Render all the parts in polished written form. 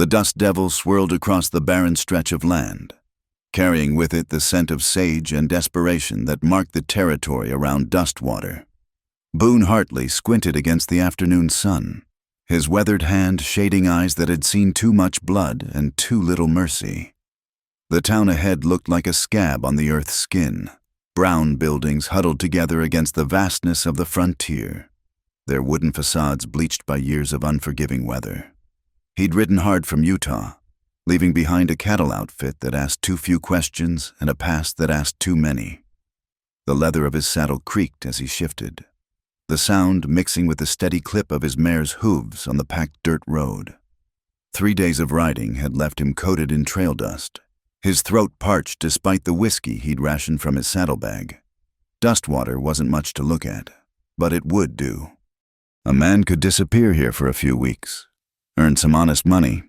The dust devil swirled across the barren stretch of land, carrying with it the scent of sage and desperation that marked the territory around Dustwater. Boone Hartley squinted against the afternoon sun, his weathered hand shading eyes that had seen too much blood and too little mercy. The town ahead looked like a scab on the earth's skin, brown buildings huddled together against the vastness of the frontier, their wooden facades bleached by years of unforgiving weather. He'd ridden hard from Utah, leaving behind a cattle outfit that asked too few questions and a past that asked too many. The leather of his saddle creaked as he shifted, the sound mixing with the steady clip of his mare's hooves on the packed dirt road. 3 days of riding had left him coated in trail dust, his throat parched despite the whiskey he'd rationed from his saddlebag. Dustwater wasn't much to look at, but it would do. A man could disappear here for a few weeks, earn some honest money,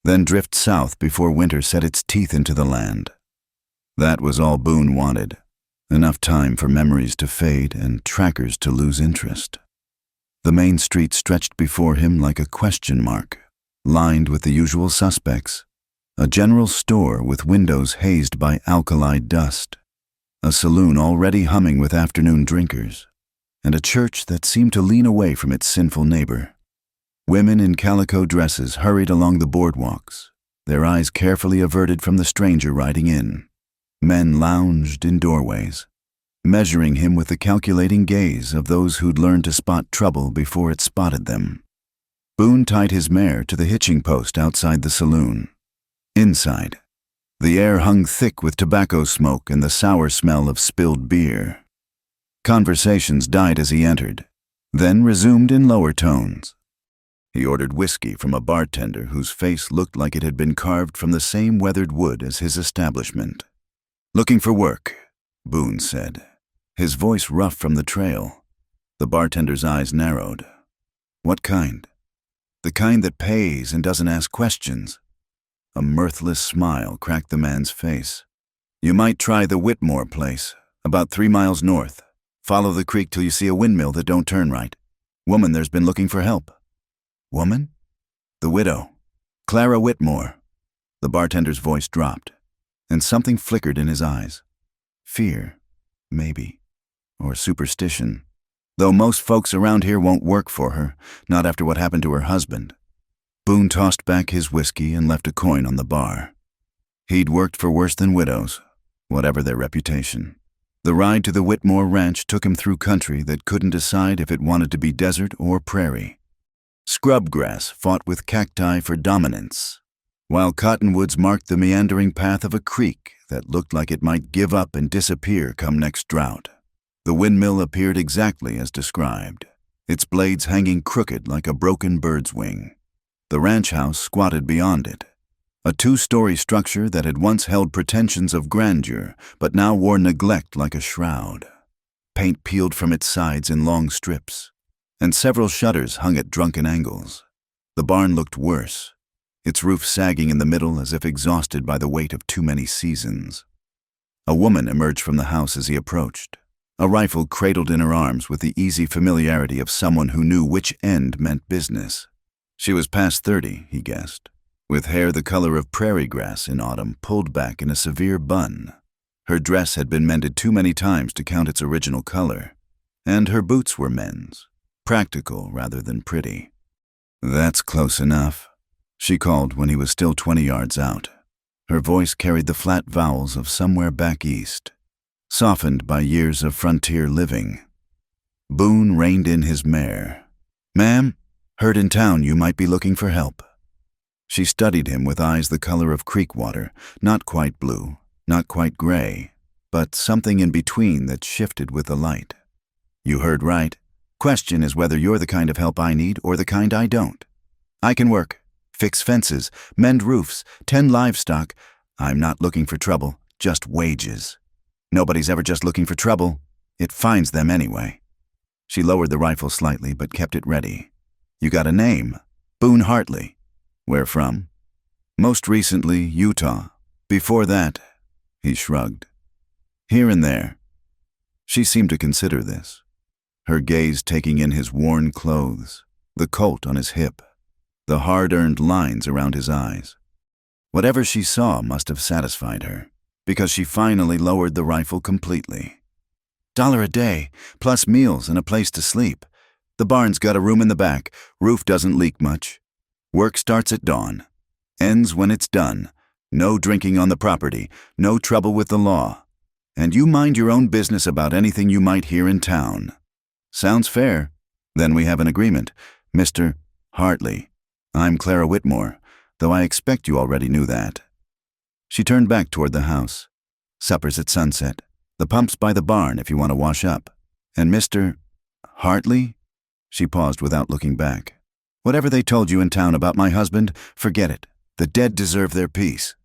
then drift south before winter set its teeth into the land. That was all Boone wanted, enough time for memories to fade and trackers to lose interest. The main street stretched before him like a question mark, lined with the usual suspects. A general store with windows hazed by alkali dust, a saloon already humming with afternoon drinkers, and a church that seemed to lean away from its sinful neighbor. Women in calico dresses hurried along the boardwalks, their eyes carefully averted from the stranger riding in. Men lounged in doorways, measuring him with the calculating gaze of those who'd learned to spot trouble before it spotted them. Boone tied his mare to the hitching post outside the saloon. Inside, the air hung thick with tobacco smoke and the sour smell of spilled beer. Conversations died as he entered, then resumed in lower tones. He ordered whiskey from a bartender whose face looked like it had been carved from the same weathered wood as his establishment. "Looking for work," Boone said, his voice rough from the trail. The bartender's eyes narrowed. "What kind?" "The kind that pays and doesn't ask questions." A mirthless smile cracked the man's face. "You might try the Whitmore place, about 3 miles north. Follow the creek till you see a windmill that don't turn right. Woman there's been looking for help." "Woman?" "The widow. Clara Whitmore." The bartender's voice dropped, and something flickered in his eyes. Fear, maybe, or superstition. Though most folks around here won't work for her, not after what happened to her husband. Boone tossed back his whiskey and left a coin on the bar. He'd worked for worse than widows, whatever their reputation. The ride to the Whitmore ranch took him through country that couldn't decide if it wanted to be desert or prairie. Scrub grass fought with cacti for dominance, while cottonwoods marked the meandering path of a creek that looked like it might give up and disappear come next drought. The windmill appeared exactly as described, its blades hanging crooked like a broken bird's wing. The ranch house squatted beyond it, a 2-story structure that had once held pretensions of grandeur but now wore neglect like a shroud. Paint peeled from its sides in long strips, and several shutters hung at drunken angles. The barn looked worse, its roof sagging in the middle as if exhausted by the weight of too many seasons. A woman emerged from the house as he approached, a rifle cradled in her arms with the easy familiarity of someone who knew which end meant business. She was past 30, he guessed, with hair the color of prairie grass in autumn pulled back in a severe bun. Her dress had been mended too many times to count its original color, and her boots were men's, practical rather than pretty. "That's close enough," she called when he was still 20 yards out. Her voice carried the flat vowels of somewhere back east, softened by years of frontier living. Boone reined in his mare. "Ma'am, heard in town you might be looking for help." She studied him with eyes the color of creek water, not quite blue, not quite gray, but something in between that shifted with the light. "You heard right. Question is whether you're the kind of help I need or the kind I don't. I can work, fix fences, mend roofs, tend livestock. I'm not looking for trouble, just wages. Nobody's ever just looking for trouble. It finds them anyway." She lowered the rifle slightly but kept it ready. "You got a name? Boone Hartley. Where from?" "Most recently, Utah. Before that," he shrugged, "here and there." She seemed to consider this, her gaze taking in his worn clothes, the colt on his hip. the hard-earned lines around his eyes. Whatever she saw must have satisfied her, because she finally lowered the rifle completely. $1 a day, plus meals and a place to sleep. The barn's got a room in the back, roof doesn't leak much. Work starts at dawn, ends when it's done. No drinking on the property, no trouble with the law. And you mind your own business about anything you might hear in town. Sounds fair. Then we have an agreement. Mr. Hartley. I'm Clara Whitmore, though I expect you already knew that. She turned back toward the house. Supper's at sunset. The pump's by the barn if you want to wash up. And Mr. Hartley? She paused without looking back. Whatever they told you in town about my husband, forget it. The dead deserve their peace.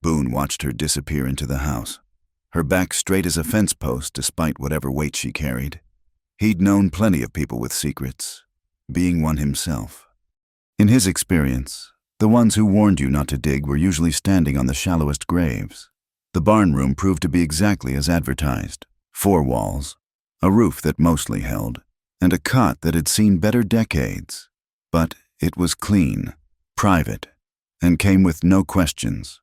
Boone watched her disappear into the house, her back straight as a fence post despite whatever weight she carried. He'd known plenty of people with secrets, being one himself. In his experience, the ones who warned you not to dig were usually standing on the shallowest graves. The barn room proved to be exactly as advertised. 4 walls, a roof that mostly held, and a cot that had seen better decades. But it was clean, private, and came with no questions.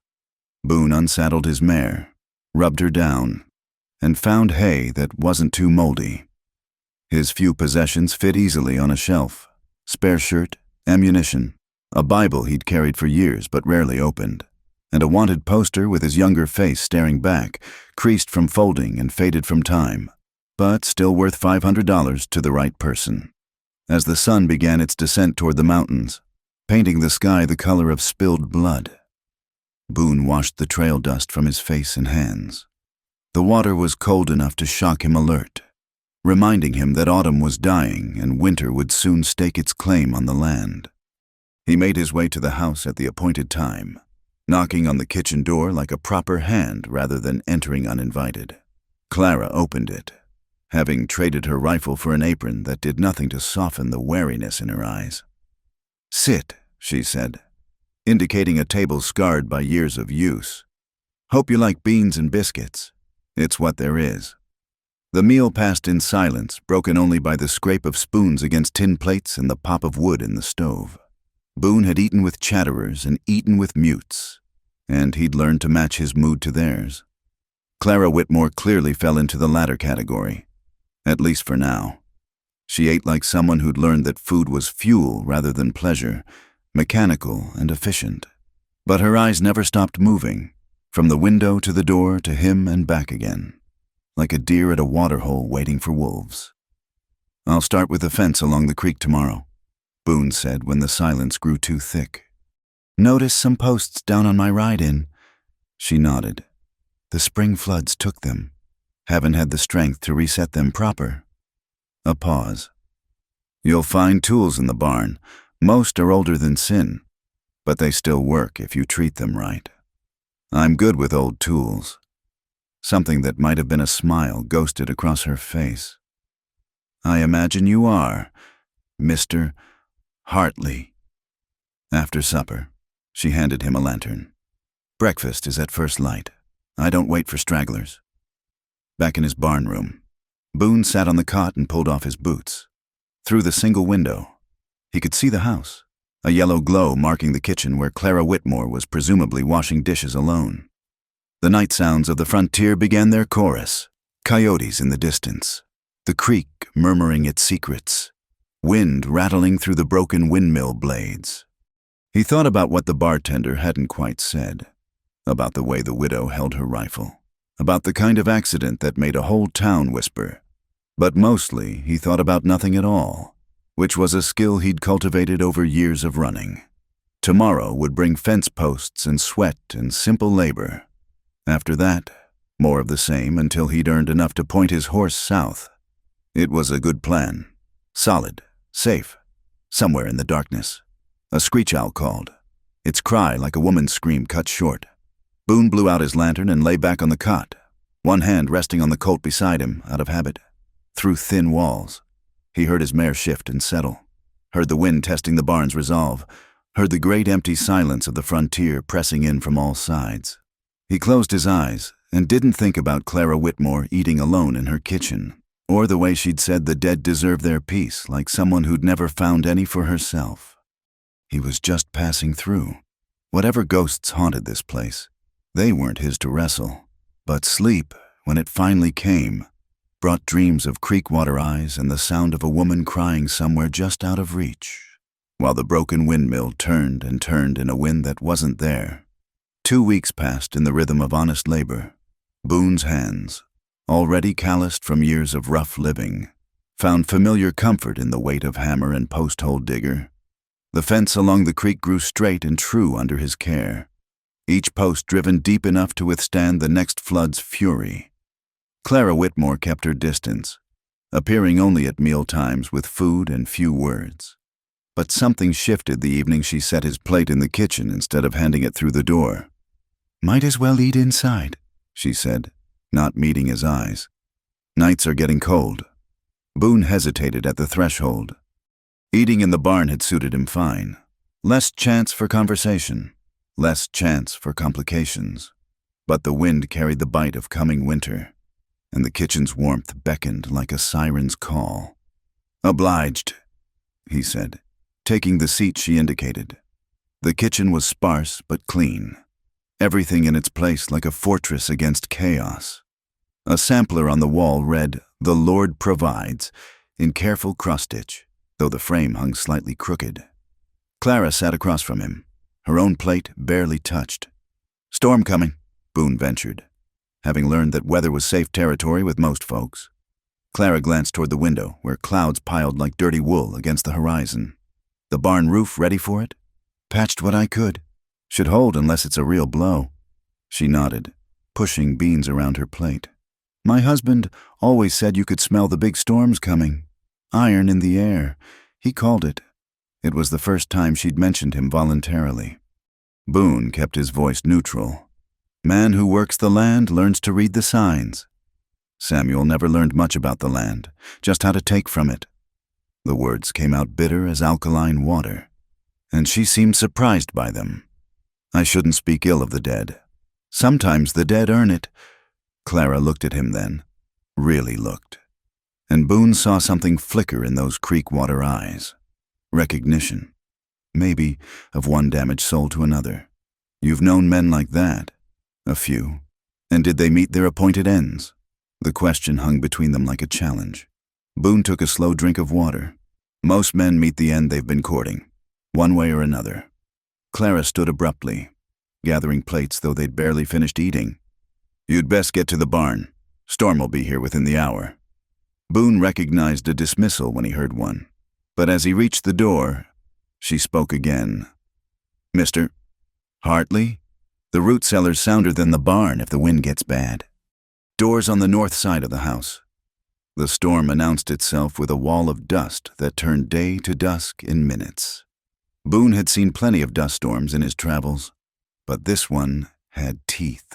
Boone unsaddled his mare, rubbed her down, and found hay that wasn't too moldy. His few possessions fit easily on a shelf: spare shirt, ammunition, a Bible he'd carried for years but rarely opened, and a wanted poster with his younger face staring back, creased from folding and faded from time, but still worth $500 to the right person. As the sun began its descent toward the mountains, painting the sky the color of spilled blood, Boone washed the trail dust from his face and hands. The water was cold enough to shock him alert, reminding him that autumn was dying and winter would soon stake its claim on the land. He made his way to the house at the appointed time, knocking on the kitchen door like a proper hand rather than entering uninvited. Clara opened it, having traded her rifle for an apron that did nothing to soften the wariness in her eyes. "Sit," she said, indicating a table scarred by years of use. "Hope you like beans and biscuits. It's what there is." The meal passed in silence, broken only by the scrape of spoons against tin plates and the pop of wood in the stove. Boone had eaten with chatterers and eaten with mutes, and he'd learned to match his mood to theirs. Clara Whitmore clearly fell into the latter category, at least for now. She ate like someone who'd learned that food was fuel rather than pleasure, mechanical and efficient. But her eyes never stopped moving, from the window to the door to him and back again, like a deer at a waterhole waiting for wolves. "I'll start with the fence along the creek tomorrow," Boone said when the silence grew too thick. "Notice some posts down on my ride-in." She nodded. "The spring floods took them. Haven't had the strength to reset them proper." A pause. "You'll find tools in the barn. Most are older than sin, but they still work if you treat them right. I'm good with old tools." Something that might have been a smile ghosted across her face. "I imagine you are, Mr. Hartley." After supper, she handed him a lantern. "Breakfast is at first light. I don't wait for stragglers." Back in his barn room, Boone sat on the cot and pulled off his boots. Through the single window, he could see the house, a yellow glow marking the kitchen where Clara Whitmore was presumably washing dishes alone. The night sounds of the frontier began their chorus: coyotes in the distance, the creek murmuring its secrets, wind rattling through the broken windmill blades. He thought about what the bartender hadn't quite said, about the way the widow held her rifle, about the kind of accident that made a whole town whisper. But mostly he thought about nothing at all, which was a skill he'd cultivated over years of running. Tomorrow would bring fence posts and sweat and simple labor. After that, more of the same until he'd earned enough to point his horse south. It was a good plan. Solid, safe, somewhere in the darkness. A screech owl called, its cry like a woman's scream cut short. Boone blew out his lantern and lay back on the cot, one hand resting on the colt beside him, out of habit. Through thin walls, he heard his mare shift and settle, heard the wind testing the barn's resolve, heard the great empty silence of the frontier pressing in from all sides. He closed his eyes and didn't think about Clara Whitmore eating alone in her kitchen, or the way she'd said the dead deserve their peace like someone who'd never found any for herself. He was just passing through. Whatever ghosts haunted this place, they weren't his to wrestle. But sleep, when it finally came, brought dreams of creek water eyes and the sound of a woman crying somewhere just out of reach, while the broken windmill turned and turned in a wind that wasn't there. 2 weeks passed in the rhythm of honest labor. Boone's hands, already calloused from years of rough living, found familiar comfort in the weight of hammer and post-hole digger. The fence along the creek grew straight and true under his care, each post driven deep enough to withstand the next flood's fury. Clara Whitmore kept her distance, appearing only at meal times with food and few words. But something shifted the evening she set his plate in the kitchen instead of handing it through the door. "Might as well eat inside," she said, not meeting his eyes. "Nights are getting cold." Boone hesitated at the threshold. Eating in the barn had suited him fine. Less chance for conversation, less chance for complications. But the wind carried the bite of coming winter, and the kitchen's warmth beckoned like a siren's call. "Obliged," he said, taking the seat she indicated. The kitchen was sparse but clean, everything in its place like a fortress against chaos. A sampler on the wall read, "The Lord Provides," in careful cross-stitch, though the frame hung slightly crooked. Clara sat across from him, her own plate barely touched. "Storm coming," Boone ventured, having learned that weather was safe territory with most folks. Clara glanced toward the window, where clouds piled like dirty wool against the horizon. "The barn roof ready for it?" "Patched what I could. Should hold unless it's a real blow." She nodded, pushing beans around her plate. "My husband always said you could smell the big storms coming. Iron in the air, he called it." It was the first time she'd mentioned him voluntarily. Boone kept his voice neutral. "Man who works the land learns to read the signs." Samuel never learned much about the land, just how to take from it. The words came out bitter as alkaline water, and she seemed surprised by them. "I shouldn't speak ill of the dead. Sometimes the dead earn it." Clara looked at him then, really looked, and Boone saw something flicker in those creek water eyes. Recognition, maybe, of one damaged soul to another. "You've known men like that?" "A few." "And did they meet their appointed ends?" The question hung between them like a challenge. Boone took a slow drink of water. "Most men meet the end they've been courting, one way or another." Clara stood abruptly, gathering plates though they'd barely finished eating. "You'd best get to the barn. Storm will be here within the hour." Boone recognized a dismissal when he heard one, but as he reached the door, she spoke again. "Mr. Hartley? The root cellar's sounder than the barn if the wind gets bad." "Doors on the north side of the house." The storm announced itself with a wall of dust that turned day to dusk in minutes. Boone had seen plenty of dust storms in his travels, but this one had teeth.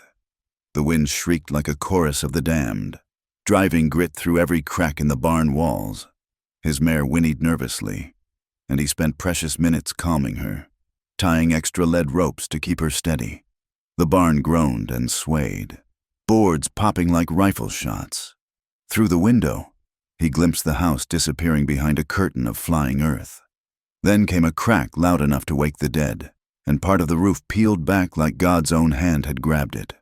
The wind shrieked like a chorus of the damned, driving grit through every crack in the barn walls. His mare whinnied nervously, and he spent precious minutes calming her, tying extra lead ropes to keep her steady. The barn groaned and swayed, boards popping like rifle shots. Through the window, he glimpsed the house disappearing behind a curtain of flying earth. Then came a crack loud enough to wake the dead, and part of the roof peeled back like God's own hand had grabbed it.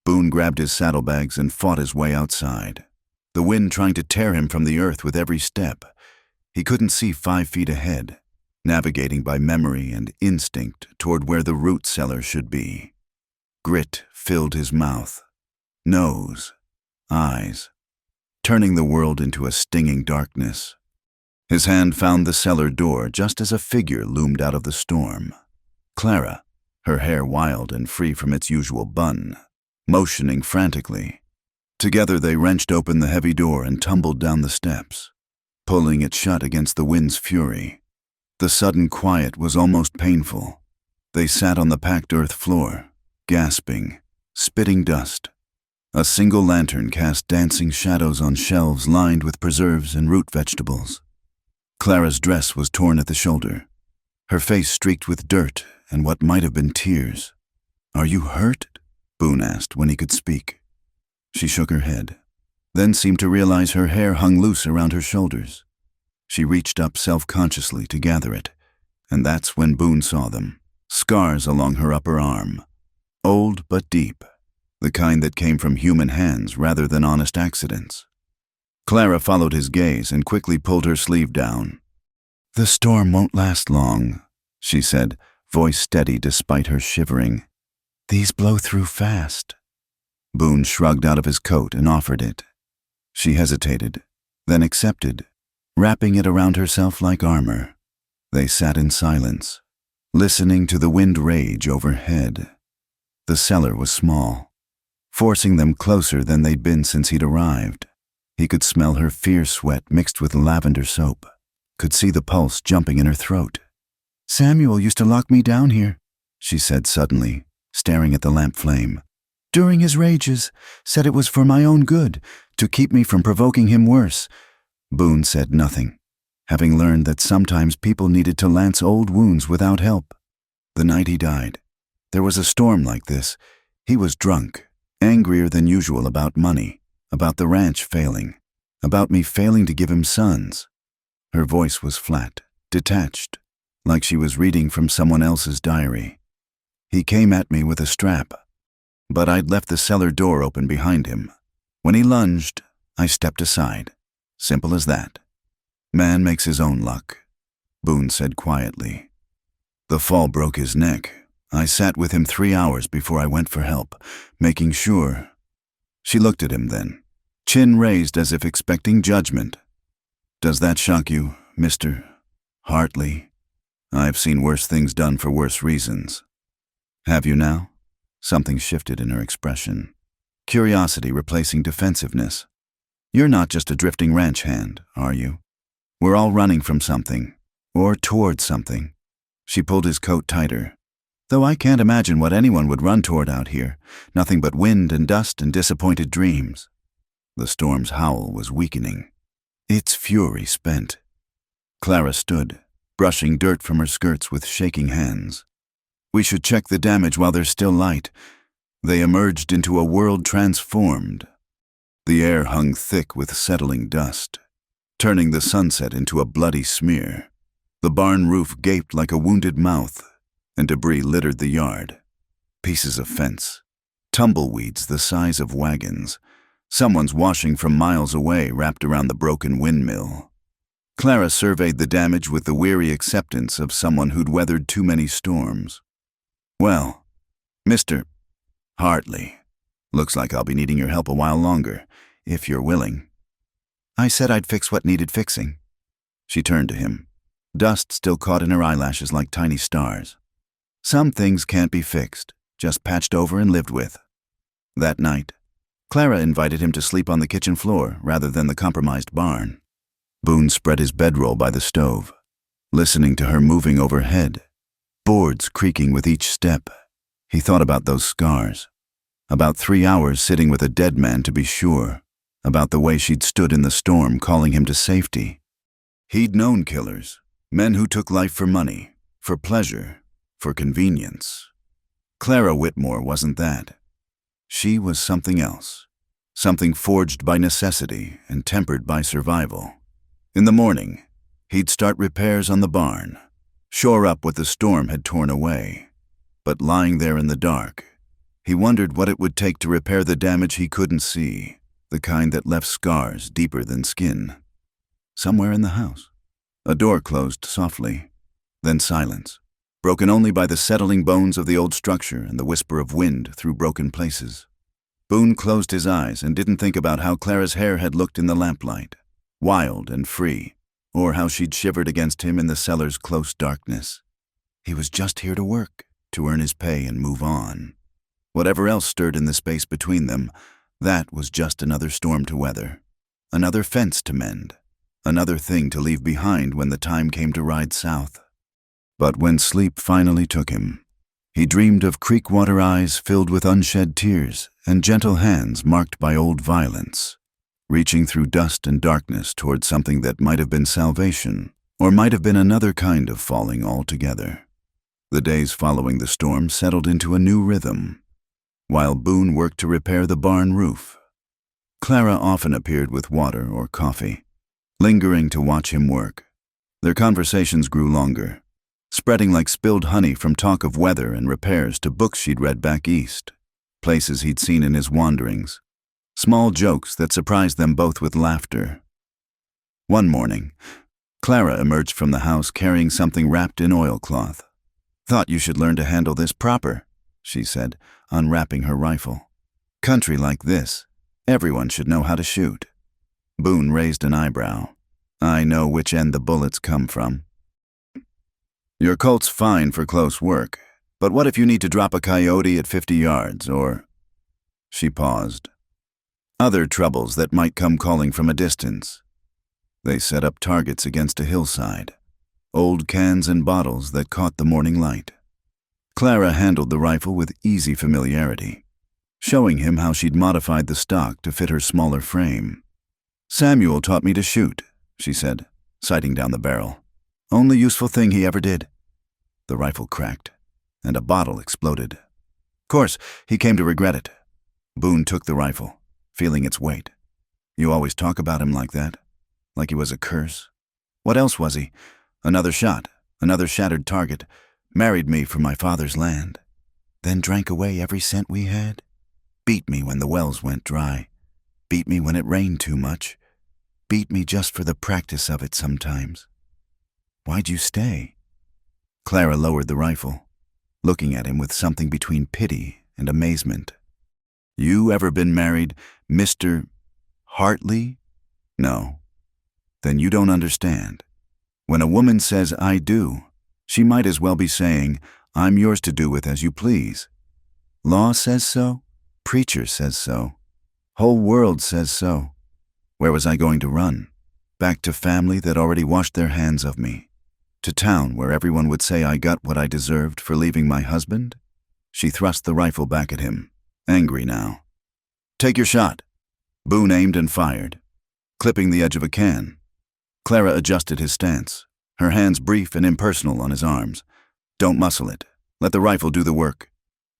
Boone grabbed his saddlebags and fought his way outside, the wind trying to tear him from the earth with every step. He couldn't see 5 feet ahead, navigating by memory and instinct toward where the root cellar should be. Grit filled his mouth, nose, eyes, turning the world into a stinging darkness. His hand found the cellar door just as a figure loomed out of the storm. Clara, her hair wild and free from its usual bun, motioning frantically. Together they wrenched open the heavy door and tumbled down the steps, pulling it shut against the wind's fury. The sudden quiet was almost painful. They sat on the packed earth floor, gasping, spitting dust. A single lantern cast dancing shadows on shelves lined with preserves and root vegetables. Clara's dress was torn at the shoulder, her face streaked with dirt and what might have been tears. "Are you hurt?" Boone asked when he could speak. She shook her head, then seemed to realize her hair hung loose around her shoulders. She reached up self-consciously to gather it, And that's when Boone saw them, scars along her upper arm. Old but deep, the kind that came from human hands rather than honest accidents. Clara followed his gaze and quickly pulled her sleeve down. "The storm won't last long," she said, voice steady despite her shivering. "These blow through fast." Boone shrugged out of his coat and offered it. She hesitated, then accepted, wrapping it around herself like armor. They sat in silence, listening to the wind rage overhead. The cellar was small, forcing them closer than they'd been since he'd arrived. He could smell her fierce sweat mixed with lavender soap, could see the pulse jumping in her throat. "Samuel used to lock me down here," she said suddenly, staring at the lamp flame. "During his rages, said it was for my own good, to keep me from provoking him worse." Boone said nothing, having learned that sometimes people needed to lance old wounds without help. The night he died, there was a storm like this. He was drunk, angrier than usual about money, about the ranch failing, about me failing to give him sons. Her voice was flat, detached, like she was reading from someone else's diary. "He came at me with a strap, but I'd left the cellar door open behind him. When he lunged, I stepped aside. Simple as that. Man makes his own luck," Boone said quietly. "The fall broke his neck. I sat with him 3 hours before I went for help, making sure." She looked at him then, chin raised as if expecting judgment. "Does that shock you, Mr. Hartley? I've seen worse things done for worse reasons." "Have you now?" Something shifted in her expression. Curiosity replacing defensiveness. "You're not just a drifting ranch hand, are you? We're all running from something, or toward something." She pulled his coat tighter. "Though I can't imagine what anyone would run toward out here. Nothing but wind and dust and disappointed dreams." The storm's howl was weakening, its fury spent. Clara stood, brushing dirt from her skirts with shaking hands. "We should check the damage while there's still light." They emerged into a world transformed. The air hung thick with settling dust, turning the sunset into a bloody smear. The barn roof gaped like a wounded mouth, and debris littered the yard. Pieces of fence, tumbleweeds the size of wagons, someone's washing from miles away wrapped around the broken windmill. Clara surveyed the damage with the weary acceptance of someone who'd weathered too many storms. "Well, Mr. Hartley, looks like I'll be needing your help a while longer, if you're willing." "I said I'd fix what needed fixing." She turned to him, dust still caught in her eyelashes like tiny stars. "Some things can't be fixed, just patched over and lived with." That night, Clara invited him to sleep on the kitchen floor rather than the compromised barn. Boone spread his bedroll by the stove, listening to her moving overhead, boards creaking with each step. He thought about those scars, about 3 hours sitting with a dead man to be sure, about the way she'd stood in the storm calling him to safety. He'd known killers, men who took life for money, for pleasure, for convenience. Clara Whitmore wasn't that. She was something else, something forged by necessity and tempered by survival. In the morning, he'd start repairs on the barn, shore up what the storm had torn away. But lying there in the dark, he wondered what it would take to repair the damage he couldn't see, the kind that left scars deeper than skin. Somewhere in the house, a door closed softly, then silence, broken only by the settling bones of the old structure and the whisper of wind through broken places. Boone closed his eyes and didn't think about how Clara's hair had looked in the lamplight, wild and free, or how she'd shivered against him in the cellar's close darkness. He was just here to work, to earn his pay and move on. Whatever else stirred in the space between them, that was just another storm to weather, another fence to mend, another thing to leave behind when the time came to ride south. But when sleep finally took him, he dreamed of creek-water eyes filled with unshed tears and gentle hands marked by old violence, reaching through dust and darkness toward something that might have been salvation, or might have been another kind of falling altogether. The days following the storm settled into a new rhythm, while Boone worked to repair the barn roof. Clara often appeared with water or coffee, lingering to watch him work. Their conversations grew longer, spreading like spilled honey from talk of weather and repairs to books she'd read back east, places he'd seen in his wanderings, small jokes that surprised them both with laughter. One morning, Clara emerged from the house carrying something wrapped in oilcloth. "Thought you should learn to handle this proper," she said, unwrapping her rifle. "Country like this, everyone should know how to shoot." Boone raised an eyebrow. "I know which end the bullets come from." "Your Colt's fine for close work, but what if you need to drop a coyote at 50 yards, or—" She paused. "Other troubles that might come calling from a distance." They set up targets against a hillside, old cans and bottles that caught the morning light. Clara handled the rifle with easy familiarity, showing him how she'd modified the stock to fit her smaller frame. "Samuel taught me to shoot," she said, sighting down the barrel. "Only useful thing he ever did." The rifle cracked, and a bottle exploded. Course, he came to regret it. Boone took the rifle, feeling its weight. "You always talk about him like that, like he was a curse. What else was he? Another shot, another shattered target, married me for my father's land, then drank away every cent we had. Beat me when the wells went dry, beat me when it rained too much, beat me just for the practice of it sometimes. Why'd you stay?" Clara lowered the rifle, looking at him with something between pity and amazement. "You ever been married, Mr. Hartley?" "No." "Then you don't understand. When a woman says, 'I do,' she might as well be saying, 'I'm yours to do with as you please.' Law says so, preacher says so, whole world says so. Where was I going to run? Back to family that already washed their hands of me? To town where everyone would say I got what I deserved for leaving my husband?" She thrust the rifle back at him, angry now. "Take your shot." Boone aimed and fired, clipping the edge of a can. Clara adjusted his stance, her hands brief and impersonal on his arms. "Don't muscle it. Let the rifle do the work."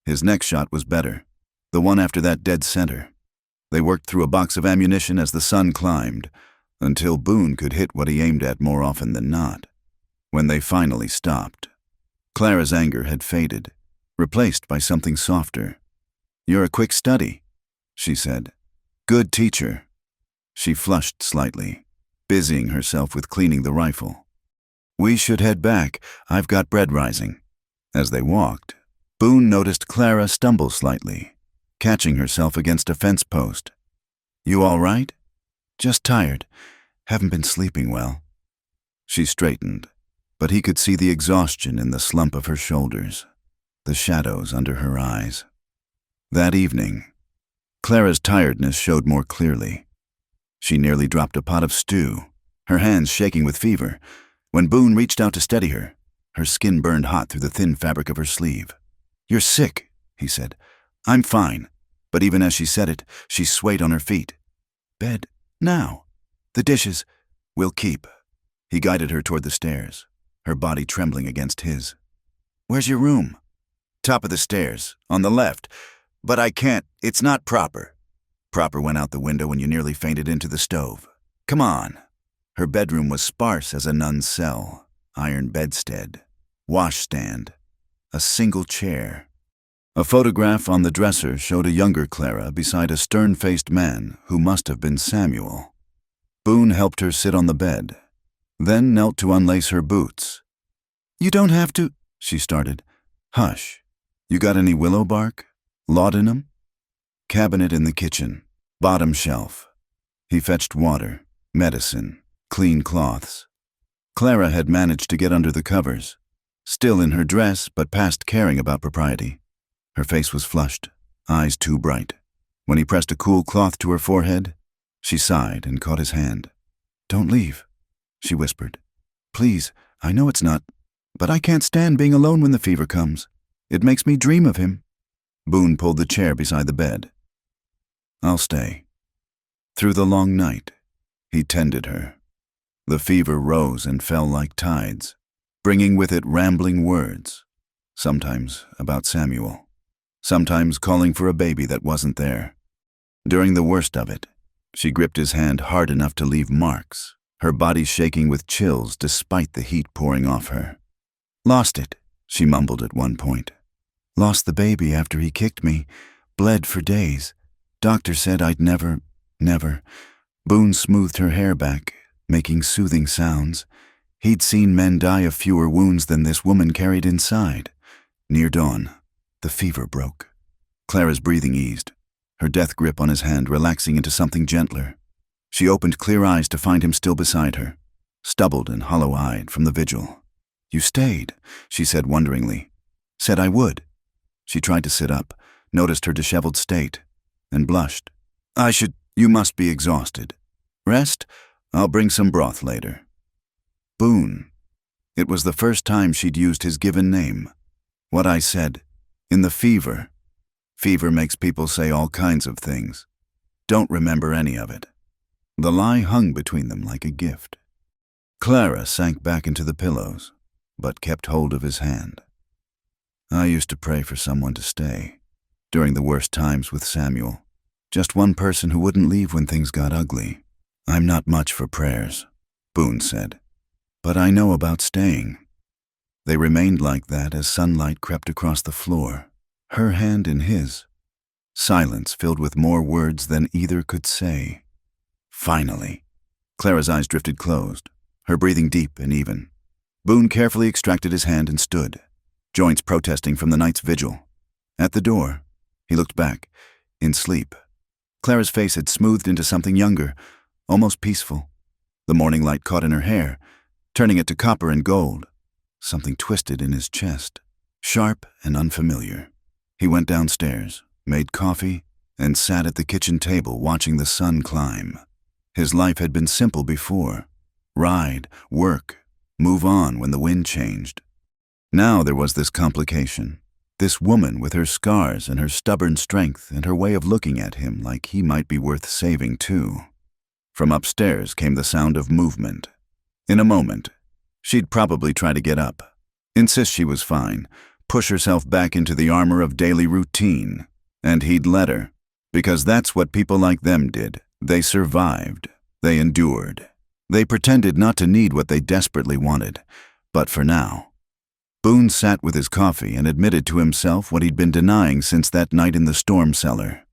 His next shot was better, the one after that dead center. They worked through a box of ammunition as the sun climbed, until Boone could hit what he aimed at more often than not. When they finally stopped, Clara's anger had faded, replaced by something softer. "You're a quick study," she said. "Good teacher." She flushed slightly, busying herself with cleaning the rifle. "We should head back. I've got bread rising." As they walked, Boone noticed Clara stumble slightly, catching herself against a fence post. "You all right?" "Just tired. Haven't been sleeping well." She straightened, but he could see the exhaustion in the slump of her shoulders, the shadows under her eyes. That evening, Clara's tiredness showed more clearly. She nearly dropped a pot of stew, her hands shaking with fever. When Boone reached out to steady her, her skin burned hot through the thin fabric of her sleeve. "You're sick," he said. "I'm fine." But even as she said it, she swayed on her feet. "Bed, now. The dishes, we'll keep." He guided her toward the stairs, her body trembling against his. "Where's your room?" "Top of the stairs, on the left. But I can't, it's not proper." Proper went out the window when you nearly fainted into the stove. "Come on." Her bedroom was sparse as a nun's cell. Iron bedstead, washstand, a single chair. A photograph on the dresser showed a younger Clara beside a stern-faced man who must have been Samuel. Boone helped her sit on the bed, then knelt to unlace her boots. "You don't have to," she started. "Hush. You got any willow bark? Laudanum?" Cabinet in the kitchen, bottom shelf. He fetched water, medicine, clean cloths. Clara had managed to get under the covers, still in her dress but past caring about propriety. Her face was flushed, eyes too bright. When he pressed a cool cloth to her forehead, she sighed and caught his hand. "Don't leave," she whispered. "Please, I know it's not, but I can't stand being alone when the fever comes. It makes me dream of him." Boone pulled the chair beside the bed. "I'll stay." Through the long night, he tended her. The fever rose and fell like tides, bringing with it rambling words, sometimes about Samuel, sometimes calling for a baby that wasn't there. During the worst of it, she gripped his hand hard enough to leave marks, her body shaking with chills despite the heat pouring off her. Lost it, she mumbled at one point. Lost the baby after he kicked me. Bled for days. Doctor said I'd never. Boone smoothed her hair back, making soothing sounds. He'd seen men die of fewer wounds than this woman carried inside. Near dawn, the fever broke. Clara's breathing eased, her death grip on his hand relaxing into something gentler. She opened clear eyes to find him still beside her, stubbled and hollow-eyed from the vigil. You stayed, she said wonderingly. Said I would. She tried to sit up, noticed her disheveled state, and blushed. You must be exhausted. Rest? I'll bring some broth later. Boone. It was the first time she'd used his given name. What I said. In the fever. Fever makes people say all kinds of things. Don't remember any of it. The lie hung between them like a gift. Clara sank back into the pillows, but kept hold of his hand. I used to pray for someone to stay, during the worst times with Samuel. Just one person who wouldn't leave when things got ugly. I'm not much for prayers, Boone said, but I know about staying. They remained like that as sunlight crept across the floor, her hand in his. Silence filled with more words than either could say. Finally, Clara's eyes drifted closed, her breathing deep and even. Boone carefully extracted his hand and stood, joints protesting from the night's vigil. At the door, he looked back, in sleep. Clara's face had smoothed into something younger, almost peaceful. The morning light caught in her hair, turning it to copper and gold. Something twisted in his chest, sharp and unfamiliar. He went downstairs, made coffee, and sat at the kitchen table watching the sun climb. His life had been simple before. Ride, work, move on when the wind changed. Now there was this complication. This woman with her scars and her stubborn strength and her way of looking at him like he might be worth saving too. From upstairs came the sound of movement. In a moment, she'd probably try to get up, insist she was fine, push herself back into the armor of daily routine, and he'd let her, because that's what people like them did. They survived. They endured. They pretended not to need what they desperately wanted, but for now. Boone sat with his coffee and admitted to himself what he'd been denying since that night in the storm cellar.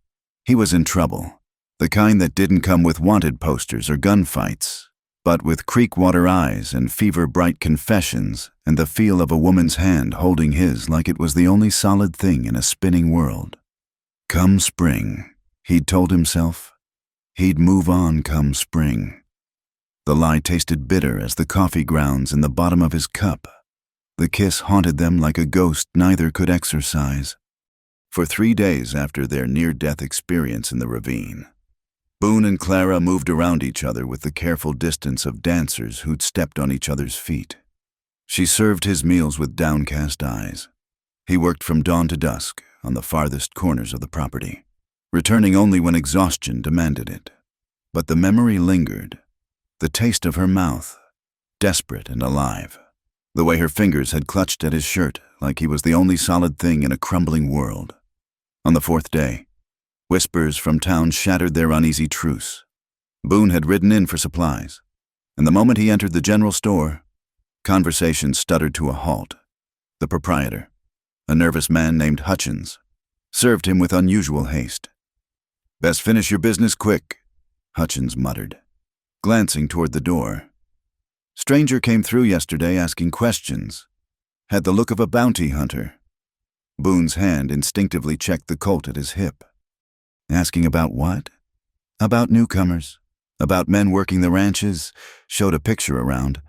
He was in trouble, the kind that didn't come with wanted posters or gunfights, but with creekwater eyes and fever-bright confessions and the feel of a woman's hand holding his like it was the only solid thing in a spinning world. Come spring, he'd told himself. He'd move on come spring. The lie tasted bitter as the coffee grounds in the bottom of his cup. The kiss haunted them like a ghost neither could exorcise. For 3 days after their near-death experience in the ravine, Boone and Clara moved around each other with the careful distance of dancers who'd stepped on each other's feet. She served his meals with downcast eyes. He worked from dawn to dusk on the farthest corners of the property, returning only when exhaustion demanded it. But the memory lingered, the taste of her mouth, desperate and alive. The way her fingers had clutched at his shirt like he was the only solid thing in a crumbling world. On the 4th day, whispers from town shattered their uneasy truce. Boone had ridden in for supplies, and the moment he entered the general store, conversation stuttered to a halt. The proprietor, a nervous man named Hutchins, served him with unusual haste. "Best finish your business quick," Hutchins muttered, glancing toward the door. "Stranger came through yesterday asking questions. Had the look of a bounty hunter." Boone's hand instinctively checked the Colt at his hip. Asking about what? About newcomers. About men working the ranches. Showed a picture around.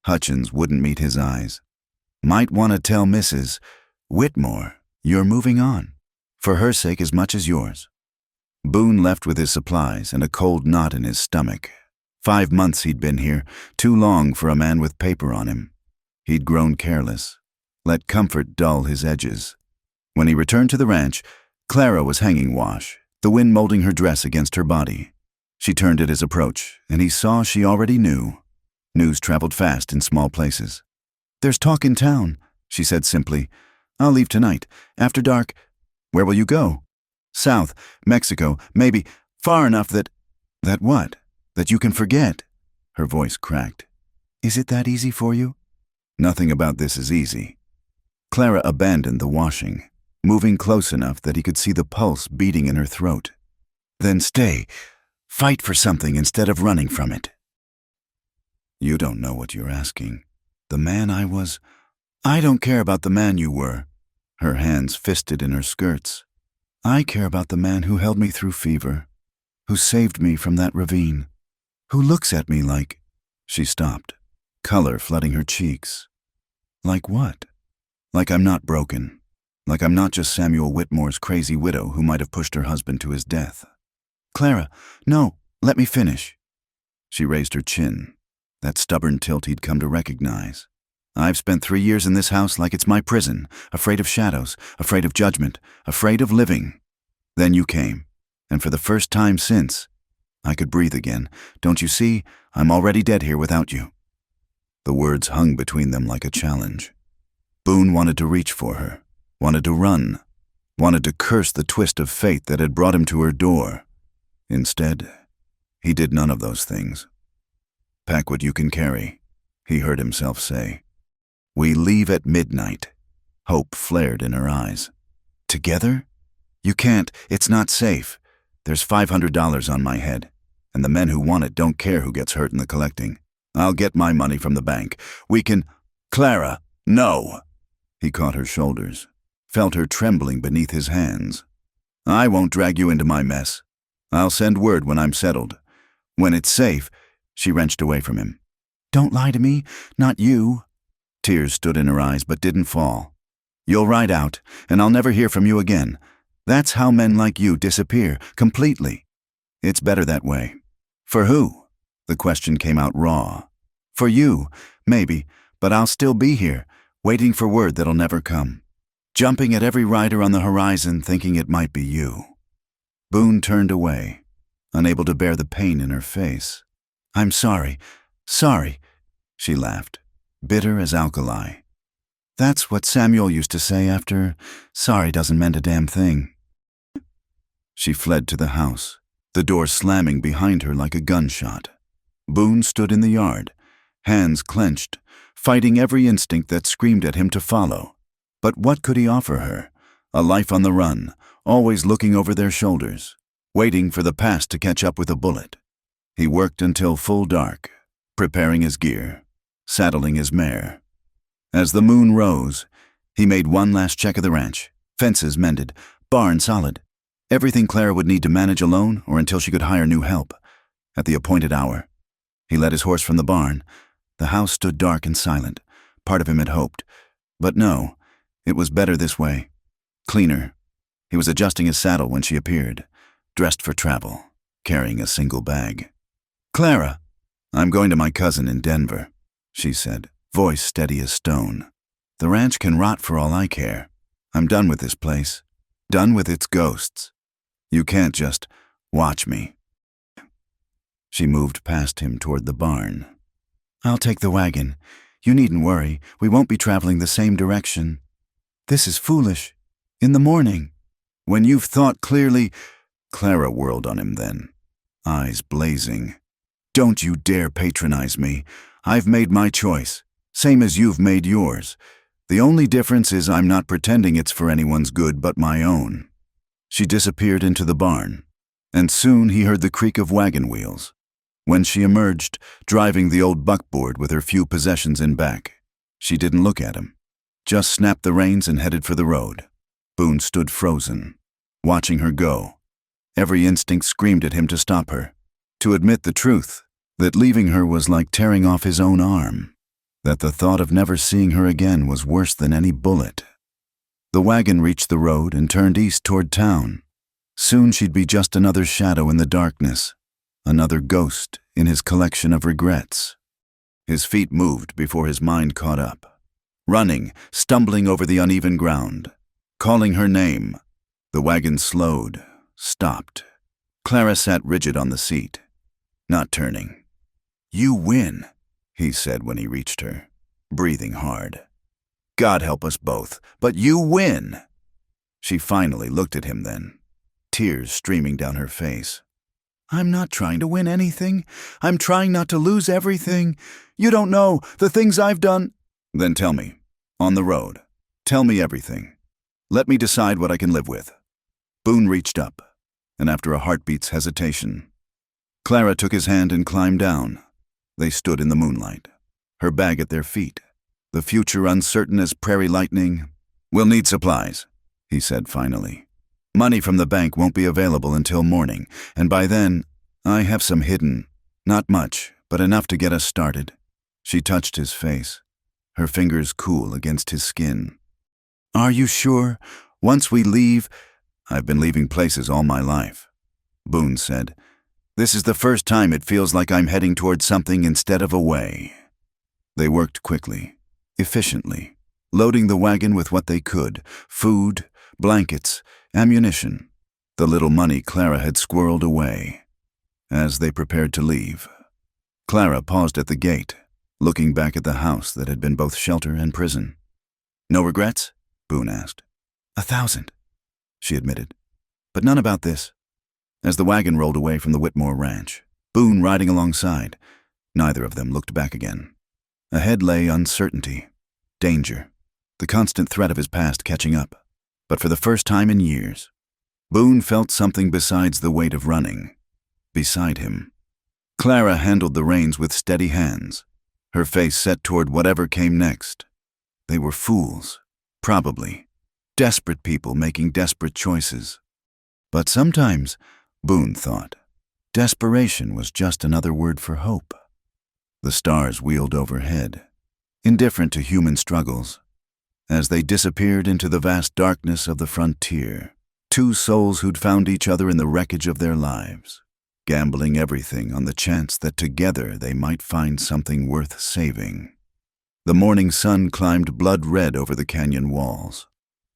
Hutchins wouldn't meet his eyes. "Might want to tell Mrs. Whitmore you're moving on. For her sake as much as yours." Boone left with his supplies and a cold knot in his stomach. 5 months he'd been here, too long for a man with paper on him. He'd grown careless, let comfort dull his edges. When he returned to the ranch, Clara was hanging wash, the wind molding her dress against her body. She turned at his approach, and he saw she already knew. News traveled fast in small places. "There's talk in town," she said simply. "I'll leave tonight. After dark." "Where will you go?" "South, Mexico, maybe. Far enough that—" "That what? That you can forget?" Her voice cracked. "Is it that easy for you?" Nothing about this is easy. Clara abandoned the washing, moving close enough that he could see the pulse beating in her throat. Then stay. Fight for something instead of running from it. You don't know what you're asking. The man I was... I don't care about the man you were. Her hands fisted in her skirts. I care about the man who held me through fever, who saved me from that ravine, who looks at me like... She stopped, color flooding her cheeks. Like what? Like I'm not broken. Like I'm not just Samuel Whitmore's crazy widow who might have pushed her husband to his death. Clara, no, let me finish. She raised her chin, that stubborn tilt he'd come to recognize. I've spent 3 years in this house like it's my prison, afraid of shadows, afraid of judgment, afraid of living. Then you came, and for the first time since, I could breathe again. Don't you see? I'm already dead here without you. The words hung between them like a challenge. Boone wanted to reach for her, wanted to run, wanted to curse the twist of fate that had brought him to her door. Instead, he did none of those things. Pack what you can carry, he heard himself say. We leave at midnight. Hope flared in her eyes. Together? You can't. It's not safe. There's $500 on my head, and the men who want it don't care who gets hurt in the collecting. I'll get my money from the bank. We can... Clara, no! He caught her shoulders, felt her trembling beneath his hands. I won't drag you into my mess. I'll send word when I'm settled. When it's safe, she wrenched away from him. Don't lie to me, not you. Tears stood in her eyes but didn't fall. You'll ride out, and I'll never hear from you again. That's how men like you disappear, completely. It's better that way. For who? The question came out raw. For you, maybe, but I'll still be here, waiting for word that'll never come. Jumping at every rider on the horizon, thinking it might be you. Boone turned away, unable to bear the pain in her face. I'm sorry, she laughed, bitter as alkali. That's what Samuel used to say after, sorry doesn't mean a damn thing. She fled to the house, the door slamming behind her like a gunshot. Boone stood in the yard, hands clenched, fighting every instinct that screamed at him to follow. But what could he offer her? A life on the run, always looking over their shoulders, waiting for the past to catch up with a bullet. He worked until full dark, preparing his gear, saddling his mare. As the moon rose, he made one last check of the ranch, fences mended, barn solid, everything Clara would need to manage alone or until she could hire new help. At the appointed hour, he led his horse from the barn. The house stood dark and silent. Part of him had hoped. But no, it was better this way. Cleaner. He was adjusting his saddle when she appeared, dressed for travel, carrying a single bag. Clara, I'm going to my cousin in Denver, she said, voice steady as stone. The ranch can rot for all I care. I'm done with this place. Done with its ghosts. You can't just watch me. She moved past him toward the barn. I'll take the wagon. You needn't worry. We won't be traveling the same direction. This is foolish. In the morning. When you've thought clearly... Clara whirled on him then, eyes blazing. Don't you dare patronize me. I've made my choice, same as you've made yours. The only difference is I'm not pretending it's for anyone's good but my own. She disappeared into the barn, and soon he heard the creak of wagon wheels. When she emerged, driving the old buckboard with her few possessions in back, she didn't look at him, just snapped the reins and headed for the road. Boone stood frozen, watching her go. Every instinct screamed at him to stop her, to admit the truth, that leaving her was like tearing off his own arm, that the thought of never seeing her again was worse than any bullet. The wagon reached the road and turned east toward town. Soon she'd be just another shadow in the darkness, another ghost in his collection of regrets. His feet moved before his mind caught up, running, stumbling over the uneven ground, calling her name. The wagon slowed, stopped. Clara sat rigid on the seat, not turning. You win, he said when he reached her, breathing hard. God help us both, but you win. She finally looked at him then, tears streaming down her face. I'm not trying to win anything. I'm trying not to lose everything. You don't know the things I've done. Then tell me. On the road. Tell me everything. Let me decide what I can live with. Boone reached up, and after a heartbeat's hesitation, Clara took his hand and climbed down. They stood in the moonlight, her bag at their feet, the future uncertain as prairie lightning. We'll need supplies, he said finally. Money from the bank won't be available until morning, and by then, I have some hidden. Not much, but enough to get us started. She touched his face, her fingers cool against his skin. Are you sure? Once we leave, I've been leaving places all my life, Boone said. This is the first time it feels like I'm heading toward something instead of away. They worked quickly, efficiently, loading the wagon with what they could: food, blankets, ammunition, the little money Clara had squirreled away. As they prepared to leave, Clara paused at the gate, looking back at the house that had been both shelter and prison. No regrets? Boone asked. 1,000, she admitted, but none about this. As the wagon rolled away from the Whitmore ranch, Boone riding alongside, neither of them looked back again. Ahead lay uncertainty, danger, the constant threat of his past catching up. But for the first time in years, Boone felt something besides the weight of running, beside him. Clara handled the reins with steady hands, her face set toward whatever came next. They were fools, probably, desperate people making desperate choices. But sometimes, Boone thought, desperation was just another word for hope. The stars wheeled overhead, indifferent to human struggles. As they disappeared into the vast darkness of the frontier, two souls who'd found each other in the wreckage of their lives, gambling everything on the chance that together they might find something worth saving. The morning sun climbed blood-red over the canyon walls,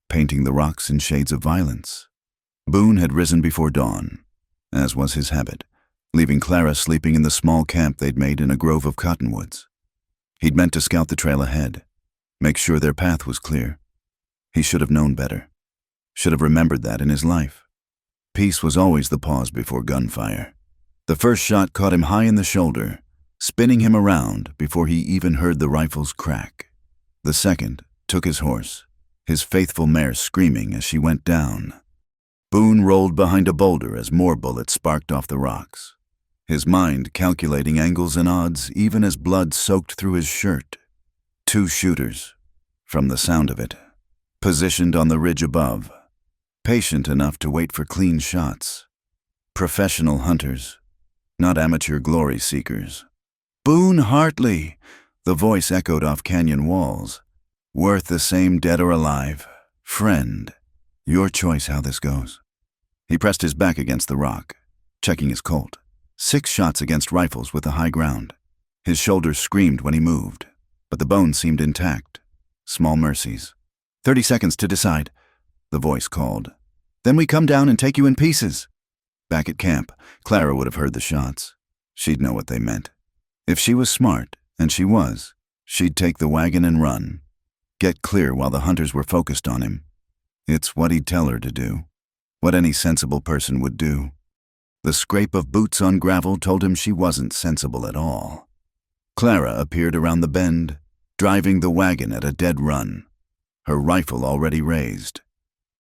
painting the rocks in shades of violence. Boone had risen before dawn, as was his habit, leaving Clara sleeping in the small camp they'd made in a grove of cottonwoods. He'd meant to scout the trail ahead, make sure their path was clear. He should have known better, should have remembered that in his life. Peace was always the pause before gunfire. The first shot caught him high in the shoulder, spinning him around before he even heard the rifles crack. The second took his horse, his faithful mare screaming as she went down. Boone rolled behind a boulder as more bullets sparked off the rocks, his mind calculating angles and odds even as blood soaked through his shirt. Two shooters, from the sound of it, positioned on the ridge above, patient enough to wait for clean shots. Professional hunters, not amateur glory seekers. Boone Hartley, the voice echoed off canyon walls. Worth the same dead or alive. Friend, your choice how this goes. He pressed his back against the rock, checking his Colt. 6 shots against rifles with the high ground. His shoulders screamed when he moved, but the bones seemed intact. Small mercies. 30 seconds to decide, the voice called. Then we come down and take you in pieces. Back at camp, Clara would have heard the shots. She'd know what they meant. If she was smart, and she was, she'd take the wagon and run. Get clear while the hunters were focused on him. It's what he'd tell her to do. What any sensible person would do. The scrape of boots on gravel told him she wasn't sensible at all. Clara appeared around the bend, driving the wagon at a dead run, her rifle already raised.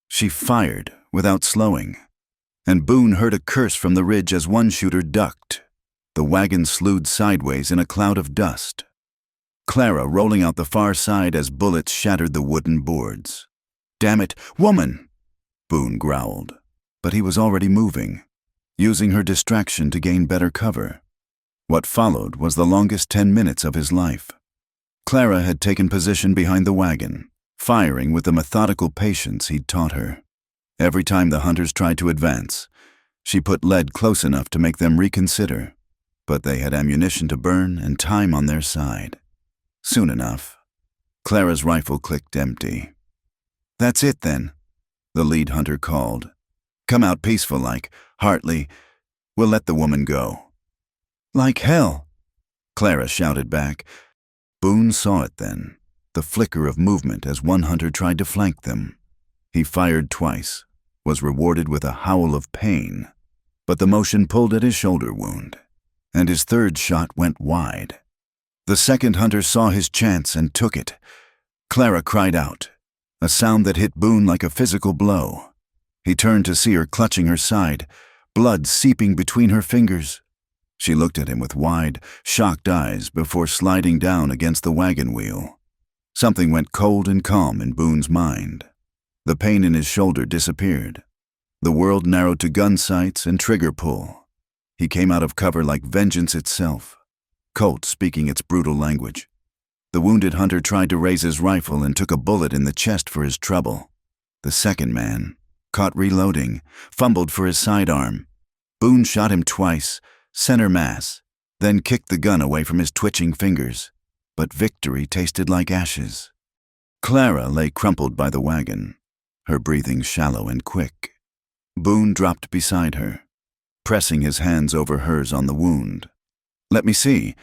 She fired without slowing, and Boone heard a curse from the ridge as one shooter ducked. The wagon slewed sideways in a cloud of dust, Clara rolling out the far side as bullets shattered the wooden boards. "Damn it, woman!" Boone growled, but he was already moving, using her distraction to gain better cover. What followed was the longest 10 minutes of his life. Clara had taken position behind the wagon, firing with the methodical patience he'd taught her. Every time the hunters tried to advance, she put lead close enough to make them reconsider, but they had ammunition to burn and time on their side. Soon enough, Clara's rifle clicked empty. "That's it, then," the lead hunter called. "Come out peaceful-like, Hartley. We'll let the woman go." "Like hell," Clara shouted back. Boone saw it then, the flicker of movement as one hunter tried to flank them. He fired twice, was rewarded with a howl of pain, but the motion pulled at his shoulder wound, and his third shot went wide. The second hunter saw his chance and took it. Clara cried out, a sound that hit Boone like a physical blow. He turned to see her clutching her side, blood seeping between her fingers. She looked at him with wide, shocked eyes before sliding down against the wagon wheel. Something went cold and calm in Boone's mind. The pain in his shoulder disappeared. The world narrowed to gun sights and trigger pull. He came out of cover like vengeance itself, Colt speaking its brutal language. The wounded hunter tried to raise his rifle and took a bullet in the chest for his trouble. The second man, caught reloading, fumbled for his sidearm. Boone shot him twice, center mass, then kicked the gun away from his twitching fingers. But victory tasted like ashes. Clara lay crumpled by the wagon, her breathing shallow and quick. Boone dropped beside her, pressing his hands over hers on the wound. "Let me see.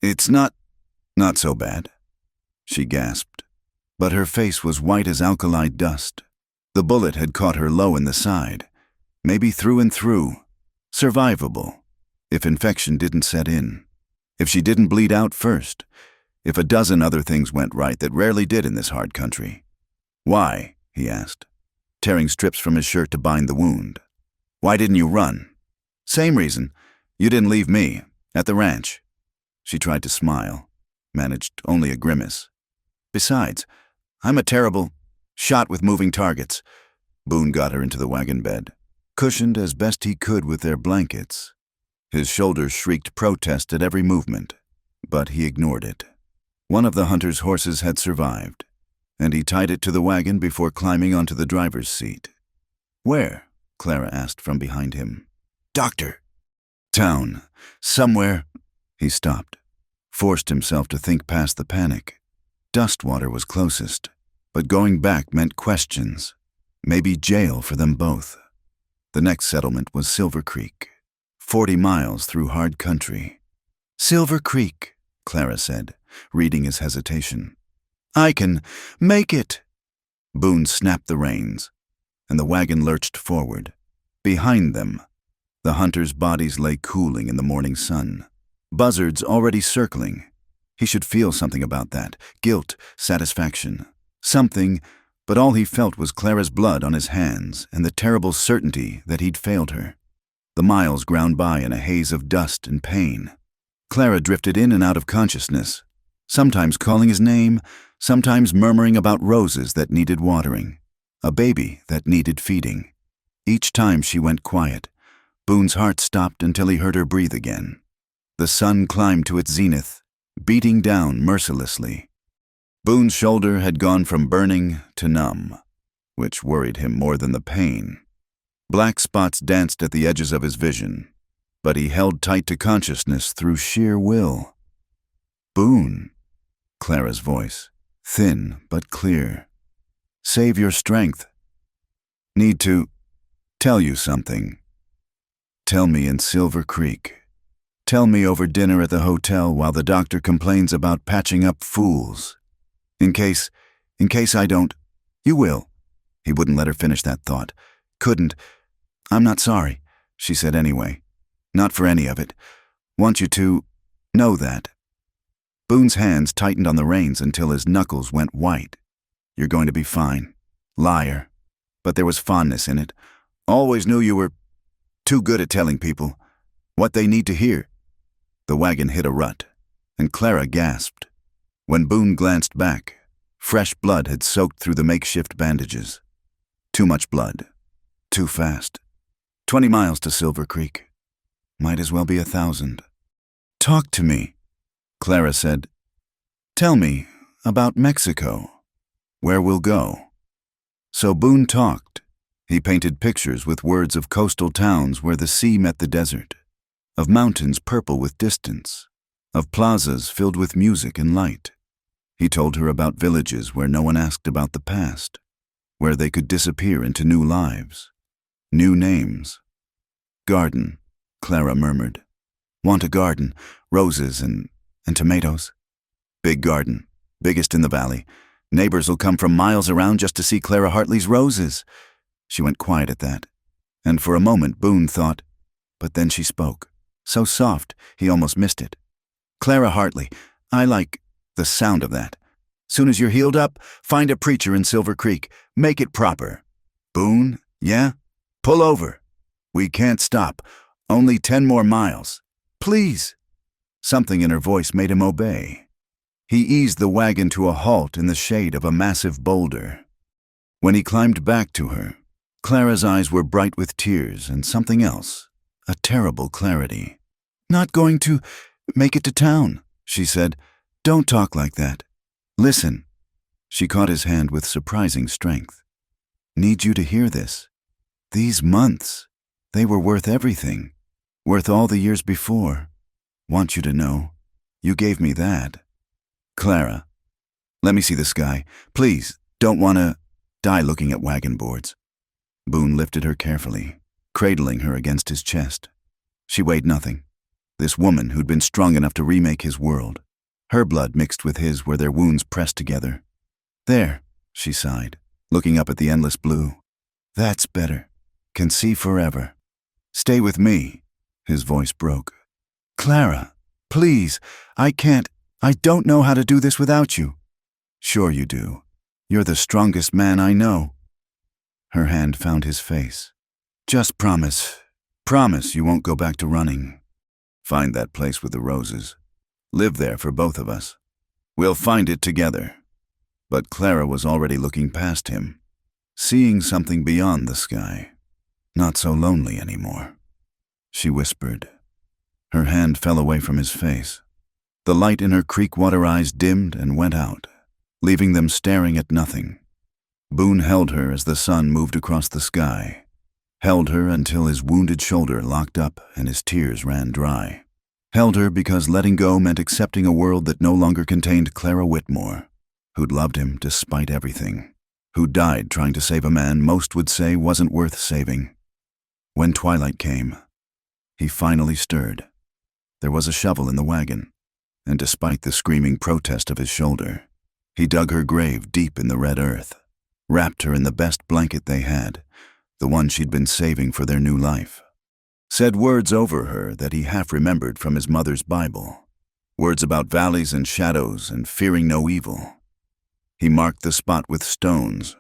It's not so bad," she gasped. But her face was white as alkali dust. The bullet had caught her low in the side, maybe through and through. Survivable, if infection didn't set in. If she didn't bleed out first. If a dozen other things went right that rarely did in this hard country. "Why?" he asked, tearing strips from his shirt to bind the wound. "Why didn't you run?" "Same reason. You didn't leave me, at the ranch." She tried to smile, managed only a grimace. "Besides, I'm a terrible shot with moving targets." Boone got her into the wagon bed, cushioned as best he could with their blankets. His shoulders shrieked protest at every movement, but he ignored it. One of the hunter's horses had survived, and he tied it to the wagon before climbing onto the driver's seat. "Where?" Clara asked from behind him. "Doctor." "Town. Somewhere." He stopped, forced himself to think past the panic. Dustwater was closest, but going back meant questions, maybe jail for them both. The next settlement was Silver Creek, 40 miles through hard country. "Silver Creek," Clara said, reading his hesitation. "I can make it." Boone snapped the reins, and the wagon lurched forward. Behind them, the hunters' bodies lay cooling in the morning sun. Buzzards already circling. He should feel something about that. Guilt, satisfaction. Something, but all he felt was Clara's blood on his hands and the terrible certainty that he'd failed her. The miles ground by in a haze of dust and pain. Clara drifted in and out of consciousness, sometimes calling his name, sometimes murmuring about roses that needed watering, a baby that needed feeding. Each time she went quiet, Boone's heart stopped until he heard her breathe again. The sun climbed to its zenith, beating down mercilessly. Boone's shoulder had gone from burning to numb, which worried him more than the pain. Black spots danced at the edges of his vision, but he held tight to consciousness through sheer will. "Boone," Clara's voice, thin but clear. "Save your strength. Need to tell you something. Tell me in Silver Creek. Tell me over dinner at the hotel while the doctor complains about patching up fools. In case I don't, you will." He wouldn't let her finish that thought. Couldn't. "I'm not sorry," she said anyway. "Not for any of it. Want you to know that." Boone's hands tightened on the reins until his knuckles went white. "You're going to be fine. Liar." But there was fondness in it. "Always knew you were too good at telling people what they need to hear." The wagon hit a rut, and Clara gasped. When Boone glanced back, fresh blood had soaked through the makeshift bandages. Too much blood. Too fast. 20 miles to Silver Creek. Might as well be 1,000. "Talk to me," Clara said. "Tell me about Mexico. Where we'll go." So Boone talked. He painted pictures with words of coastal towns where the sea met the desert, of mountains purple with distance, of plazas filled with music and light. He told her about villages where no one asked about the past, where they could disappear into new lives, new names. "Garden," Clara murmured. "Want a garden, roses and tomatoes." "Big garden, biggest in the valley. Neighbors'll come from miles around just to see Clara Hartley's roses." She went quiet at that, and for a moment Boone thought, but then she spoke, so soft he almost missed it. "Clara Hartley, I like the sound of that. Soon as you're healed up, find a preacher in Silver Creek. Make it proper. Boone, yeah? Pull over. We can't stop. Only 10 more miles. Please. Something in her voice made him obey. He eased the wagon to a halt in the shade of a massive boulder. When he climbed back to her, Clara's eyes were bright with tears and something else, a terrible clarity. Not going to make it to town, she said. Don't talk like that. Listen. She caught his hand with surprising strength. Need you to hear this. These months, they were worth everything, worth all the years before. Want you to know, you gave me that. Clara, let me see the sky. Please, don't want to die looking at wagon boards. Boone lifted her carefully, cradling her against his chest. She weighed nothing. This woman who'd been strong enough to remake his world. Her blood mixed with his where their wounds pressed together. There, she sighed, looking up at the endless blue. That's better. Can see forever. Stay with me. His voice broke. Clara, please, I don't know how to do this without you. Sure you do. You're the strongest man I know. Her hand found his face. Just promise you won't go back to running. Find that place with the roses. Live there for both of us. We'll find it together. But Clara was already looking past him, seeing something beyond the sky. Not so lonely anymore. She whispered. Her hand fell away from his face. The light in her creek-water eyes dimmed and went out, leaving them staring at nothing. Boone held her as the sun moved across the sky, held her until his wounded shoulder locked up and his tears ran dry. Held her because letting go meant accepting a world that no longer contained Clara Whitmore, who'd loved him despite everything, who died trying to save a man most would say wasn't worth saving. When twilight came, he finally stirred. There was a shovel in the wagon, and despite the screaming protest of his shoulder, he dug her grave deep in the red earth, wrapped her in the best blanket they had, the one she'd been saving for their new life. Said words over her that he half remembered from his mother's Bible, words about valleys and shadows and fearing no evil. He marked the spot with stones,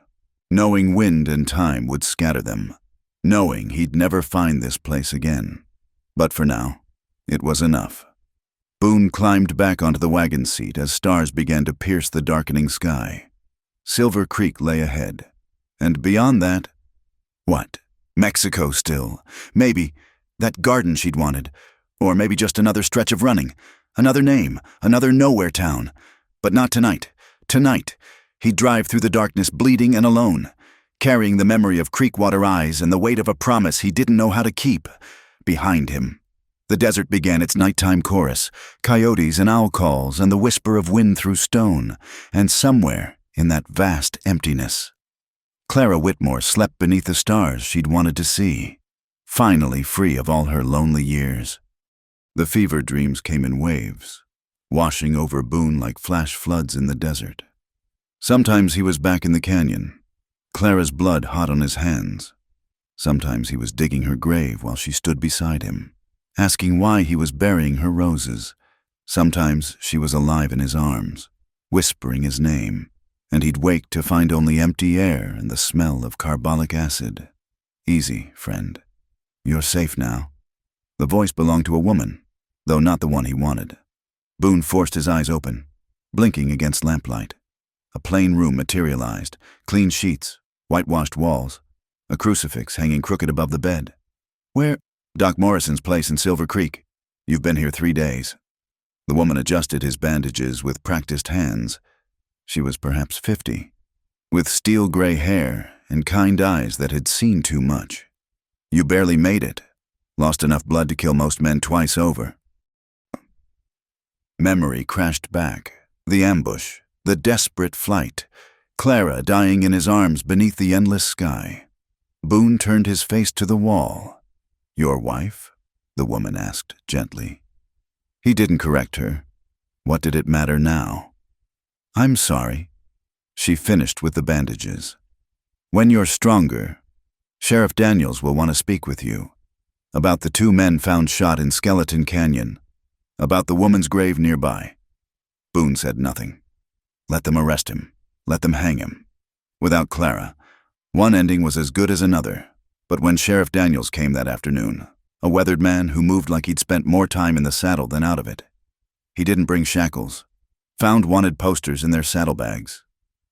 knowing wind and time would scatter them, knowing he'd never find this place again. But for now, it was enough. Boone climbed back onto the wagon seat as stars began to pierce the darkening sky. Silver Creek lay ahead, and beyond that, what? Mexico still. Maybe that garden she'd wanted, or maybe just another stretch of running, another name, another nowhere town. But not tonight. Tonight, he'd drive through the darkness bleeding and alone, carrying the memory of creek-water eyes and the weight of a promise he didn't know how to keep. Behind him, the desert began its nighttime chorus, coyotes and owl calls and the whisper of wind through stone, and somewhere in that vast emptiness, Clara Whitmore slept beneath the stars she'd wanted to see, finally free of all her lonely years. The fever dreams came in waves, washing over Boone like flash floods in the desert. Sometimes he was back in the canyon, Clara's blood hot on his hands. Sometimes he was digging her grave while she stood beside him, asking why he was burying her roses. Sometimes she was alive in his arms, whispering his name, and he'd wake to find only empty air and the smell of carbolic acid. Easy, friend. You're safe now. The voice belonged to a woman, though not the one he wanted. Boone forced his eyes open, blinking against lamplight. A plain room materialized, clean sheets, whitewashed walls, a crucifix hanging crooked above the bed. Where? Doc Morrison's place in Silver Creek. You've been here 3 days. The woman adjusted his bandages with practiced hands. She was perhaps 50, with steel-gray hair and kind eyes that had seen too much. You barely made it. Lost enough blood to kill most men twice over. Memory crashed back. The ambush, the desperate flight, Clara dying in his arms beneath the endless sky. Boone turned his face to the wall. Your wife? The woman asked gently. He didn't correct her. What did it matter now? I'm sorry. She finished with the bandages. When you're stronger, Sheriff Daniels will want to speak with you. About the 2 men found shot in Skeleton Canyon. About the woman's grave nearby. Boone said nothing. Let them arrest him. Let them hang him. Without Clara, one ending was as good as another. But when Sheriff Daniels came that afternoon, a weathered man who moved like he'd spent more time in the saddle than out of it, he didn't bring shackles. Found wanted posters in their saddlebags,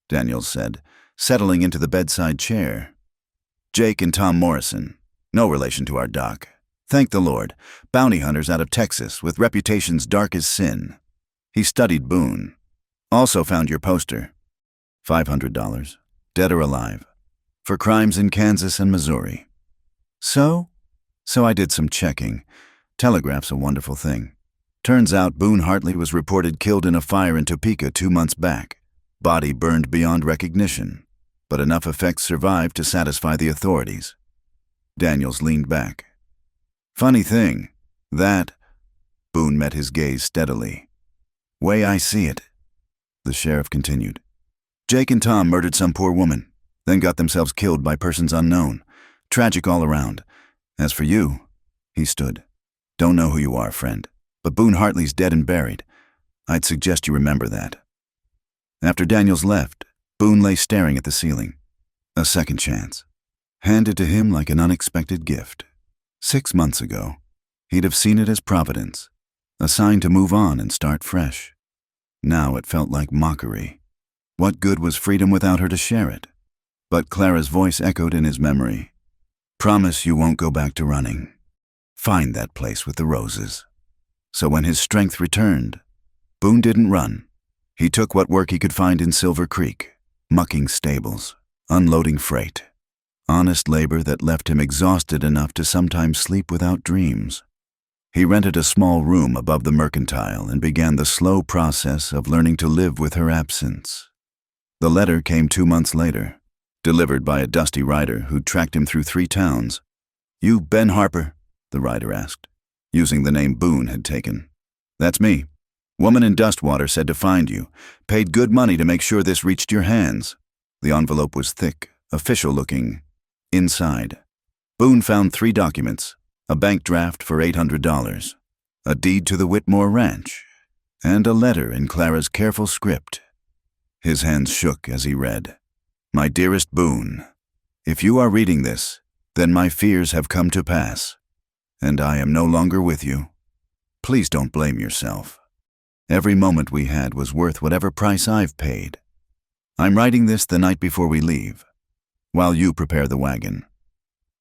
Daniels said, settling into the bedside chair. Jake and Tom Morrison, no relation to our doc. Thank the Lord, bounty hunters out of Texas with reputations dark as sin. He studied Boone. Also found your poster. $500, dead or alive, for crimes in Kansas and Missouri. So I did some checking. Telegraph's a wonderful thing. Turns out Boone Hartley was reported killed in a fire in Topeka 2 months back. Body burned beyond recognition, but enough effects survived to satisfy the authorities. Daniels leaned back. Funny thing, that... Boone met his gaze steadily. Way I see it, the sheriff continued. Jake and Tom murdered some poor woman, then got themselves killed by persons unknown. Tragic all around. As for you, he stood. Don't know who you are, friend, but Boone Hartley's dead and buried. I'd suggest you remember that. After Daniels left, Boone lay staring at the ceiling. A second chance, handed to him like an unexpected gift. 6 months ago, he'd have seen it as providence, a sign to move on and start fresh. Now it felt like mockery. What good was freedom without her to share it? But Clara's voice echoed in his memory. Promise you won't go back to running. Find that place with the roses. So when his strength returned, Boone didn't run. He took what work he could find in Silver Creek, mucking stables, unloading freight. Honest labor that left him exhausted enough to sometimes sleep without dreams. He rented a small room above the mercantile and began the slow process of learning to live with her absence. The letter came 2 months later, delivered by a dusty rider who'd tracked him through 3 towns. You Ben Harper? The rider asked, using the name Boone had taken. That's me. Woman in Dustwater said to find you. Paid good money to make sure this reached your hands. The envelope was thick, official-looking. Inside, Boone found 3 documents, a bank draft for $800, a deed to the Whitmore Ranch, and a letter in Clara's careful script. His hands shook as he read. My dearest Boone, if you are reading this, then my fears have come to pass, and I am no longer with you. Please don't blame yourself. Every moment we had was worth whatever price I've paid. I'm writing this the night before we leave, while you prepare the wagon.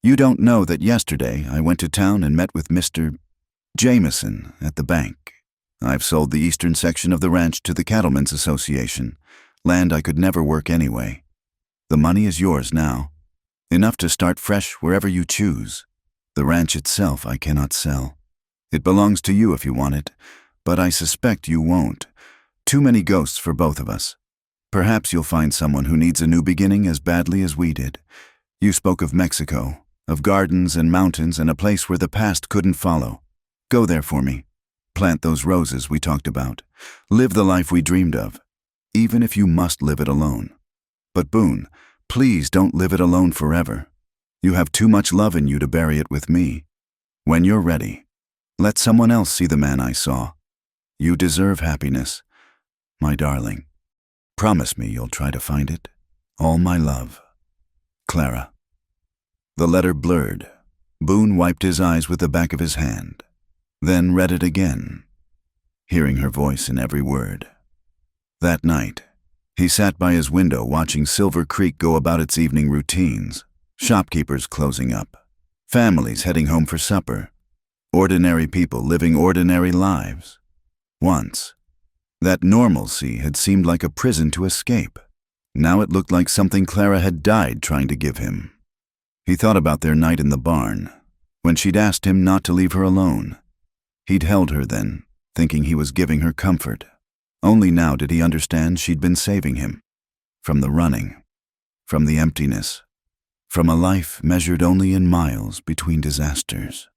You don't know that yesterday I went to town and met with Mr. Jameson at the bank. I've sold the eastern section of the ranch to the Cattlemen's Association, land I could never work anyway. The money is yours now, enough to start fresh wherever you choose. The ranch itself I cannot sell. It belongs to you if you want it, but I suspect you won't. Too many ghosts for both of us. Perhaps you'll find someone who needs a new beginning as badly as we did. You spoke of Mexico, of gardens and mountains and a place where the past couldn't follow. Go there for me. Plant those roses we talked about. Live the life we dreamed of, even if you must live it alone. But Boone, please don't live it alone forever. You have too much love in you to bury it with me. When you're ready, let someone else see the man I saw. You deserve happiness, my darling. Promise me you'll try to find it. All my love. Clara. The letter blurred. Boone wiped his eyes with the back of his hand, then read it again, hearing her voice in every word. That night, he sat by his window watching Silver Creek go about its evening routines, shopkeepers closing up, families heading home for supper, ordinary people living ordinary lives. Once, that normalcy had seemed like a prison to escape. Now it looked like something Clara had died trying to give him. He thought about their night in the barn, when she'd asked him not to leave her alone. He'd held her then, thinking he was giving her comfort. Only now did he understand she'd been saving him. From the running, from the emptiness, from a life measured only in miles between disasters.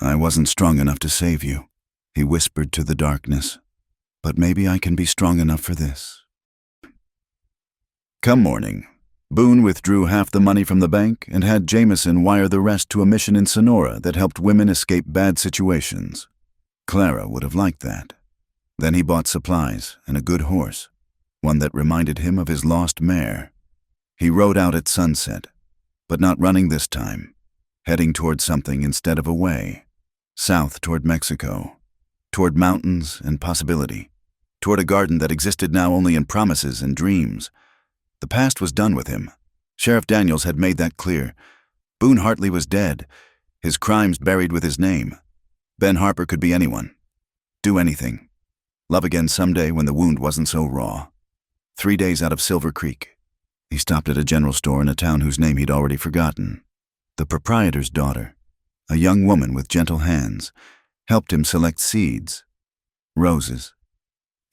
I wasn't strong enough to save you, he whispered to the darkness. But maybe I can be strong enough for this. Come morning, Boone withdrew half the money from the bank and had Jameson wire the rest to a mission in Sonora that helped women escape bad situations. Clara would have liked that. Then he bought supplies and a good horse, one that reminded him of his lost mare. He rode out at sunset, but not running this time, heading toward something instead of away, south toward Mexico, toward mountains and possibility, toward a garden that existed now only in promises and dreams. The past was done with him. Sheriff Daniels had made that clear. Boone Hartley was dead, his crimes buried with his name. Ben Harper could be anyone, do anything, love again someday when the wound wasn't so raw. 3 days out of Silver Creek, he stopped at a general store in a town whose name he'd already forgotten. The proprietor's daughter, a young woman with gentle hands, helped him select seeds. Roses.